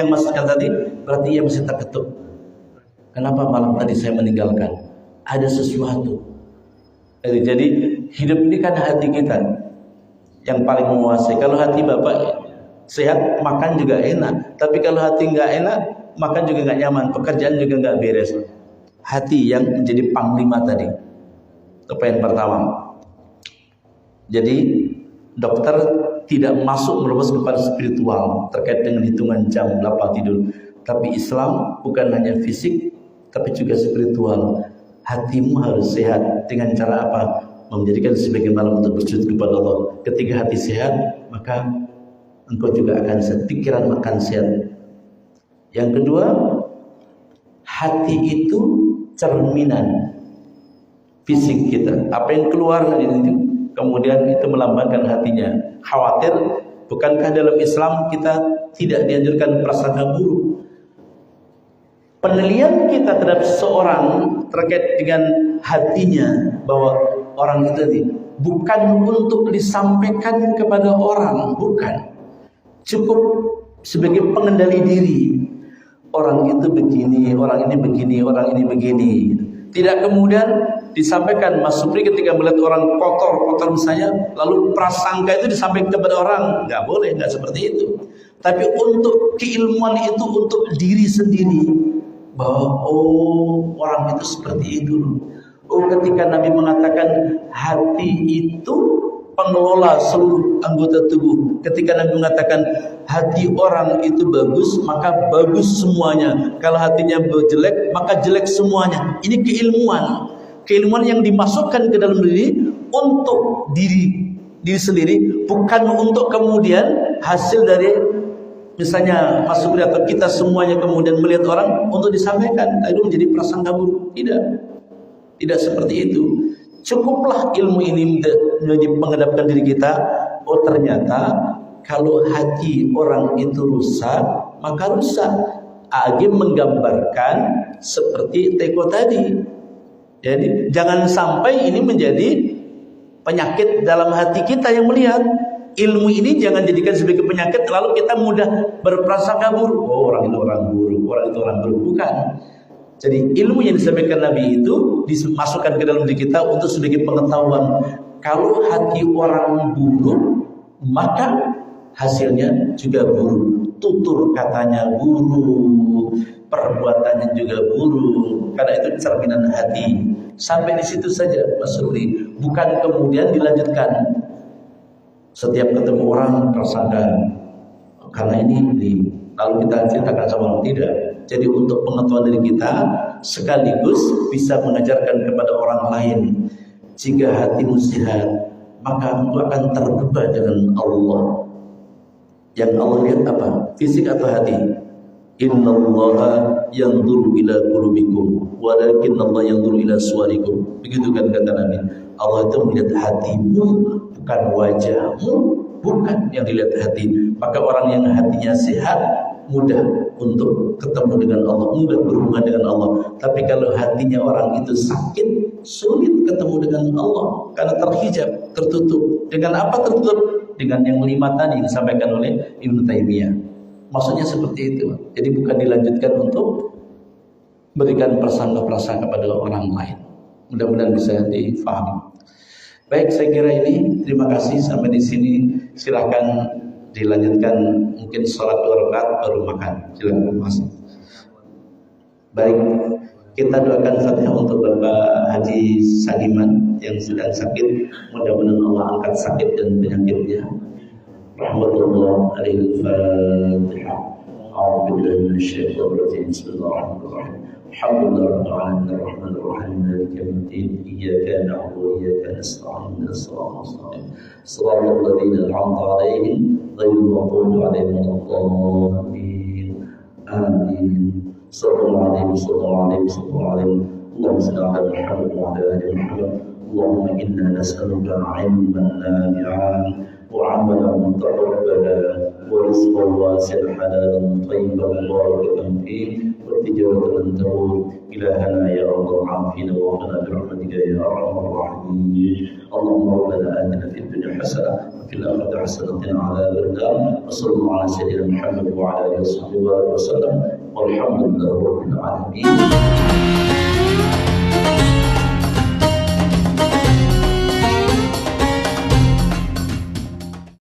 masukkan tadi, berarti ia masih terketuk. Kenapa malam tadi saya meninggalkan? Ada sesuatu. Jadi hidup ini kan hati kita yang paling menguasai. Kalau hati Bapak sehat, makan juga enak. Tapi kalau hati nggak enak, makan juga nggak nyaman, pekerjaan juga nggak beres. Hati yang menjadi panglima tadi. Itu poin pertama. Jadi dokter tidak masuk melebas kepada spiritual terkait dengan hitungan jam 8 tidur. Tapi Islam bukan hanya fisik, tapi juga spiritual. Hatimu harus sehat. Dengan cara apa? Menjadikan sebagian malam untuk bersujud kepada Allah. Ketika hati sehat, maka engkau juga akan sehat. Pikiran akan sehat. Yang kedua, hati itu cerminan fisik kita. Apa yang keluar dari itu, kemudian itu melambangkan hatinya. Khawatir, bukankah dalam Islam kita tidak dianjurkan prasangka buruk? Penilaian kita terhadap seseorang terkait dengan hatinya, bahwa orang itu bukan untuk disampaikan kepada orang, bukan. Cukup sebagai pengendali diri. Orang itu begini, orang ini begini, orang ini begini. Tidak kemudian disampaikan. Mas Supri ketika melihat orang kotor misalnya, lalu prasangka itu disampaikan kepada orang. Nggak boleh, nggak seperti itu. Tapi untuk keilmuan itu untuk diri sendiri. Bahwa orang itu seperti itu. Ketika Nabi mengatakan hati itu pengelola seluruh anggota tubuh. Ketika Nabi mengatakan hati orang itu bagus, maka bagus semuanya. Kalau hatinya jelek, maka jelek semuanya. Ini keilmuan. Keilmuan yang dimasukkan ke dalam diri untuk diri sendiri, bukan untuk kemudian hasil dari misalnya Mas Supri atau kita semuanya kemudian melihat orang untuk disampaikan. Itu menjadi prasangka buruk. Tidak seperti itu. Cukuplah ilmu ini menjadi menghadapkan diri kita. Ternyata kalau hati orang itu rusak, maka rusak. AG menggambarkan seperti teko tadi. Jadi jangan sampai ini menjadi penyakit dalam hati kita yang melihat. Ilmu ini jangan jadikan sebagai penyakit lalu kita mudah berprasangka buruk. Orang itu orang buruk, orang itu orang buruk. Bukan. Jadi ilmu yang disampaikan Nabi itu dimasukkan ke dalam diri kita untuk sebagai pengetahuan. Kalau hati orang buruk, maka hasilnya juga buruk. Tutur katanya buruk, perbuatannya juga buruk. Karena itu cerminan hati. Sampai di situ saja, Mas Supri. Bukan kemudian dilanjutkan. Setiap ketemu orang prasangka karena ini lalu kita ceritakan sama orang, tidak. Jadi untuk pengetahuan diri kita sekaligus bisa mengajarkan kepada orang lain. Jika hatimu sehat, maka engkau akan tergeba dengan Allah. Yang Allah lihat apa? Fisik atau hati? Innallaha yanzuru ila qulubikum walakinnallaha yanzuru ila suwarikum. Begitu kan kata Nabi. Allah itu melihat hatimu, bukan wajahmu, bukan yang dilihat hati. Maka orang yang hatinya sehat mudah untuk ketemu dengan Allah, mudah berhubungan dengan Allah. Tapi kalau hatinya orang itu sakit, sulit ketemu dengan Allah karena terhijab, tertutup. Dengan apa tertutup? Dengan yang 5 tadi yang disampaikan oleh Ibnu Taimiyah. Maksudnya seperti itu. Jadi bukan dilanjutkan untuk berikan prasangka-prasangka pada orang lain. Mudah-mudahan bisa difahami. Baik, saya kira ini. Terima kasih sampai di sini. Silakan dilanjutkan, mungkin sholat 2 rakaat baru makan. Silakan Mas. Baik, kita doakan Fatihah untuk Bapak Haji Saliman yang sedang sakit. Mudah-mudahan Allah angkat sakit dan penyakitnya. Rahmatullah alaihi Fatihah. A'udzu billahi minasyaitonir rajim. Bismillahirrahmanirrahim. Alhamdulillah rabbil alamin arrahmanir rahim maliki yaumiddin iyyaka na'budu wa iyyaka nasta'in ihdinas siratal mustaqim siratal ladzina an'amta 'alaihim ghairil maghdubi 'alaihim waladdallin. Amin. Sallallahu alaihi wasallam. Allahumma salli ala Muhammad wa ala ali Muhammad. Allahumma inna nas'aluka 'ilman nafi'an wa 'amalan mutaqabbalan wa rizqan wasi'an halalan thayyiban mubarakan fihi والتجارة لن تموت إلهنا يا رب العالمين وقنا برحمتك يا أرحم الراحمين. اللهم ربنا آتنا في الدنيا حسنة وفي الآخرة حسنة وقنا عذاب النار. وصلى الله على سيدنا محمد وعلى آله وصحبه وسلم والحمد لله رب العالمين.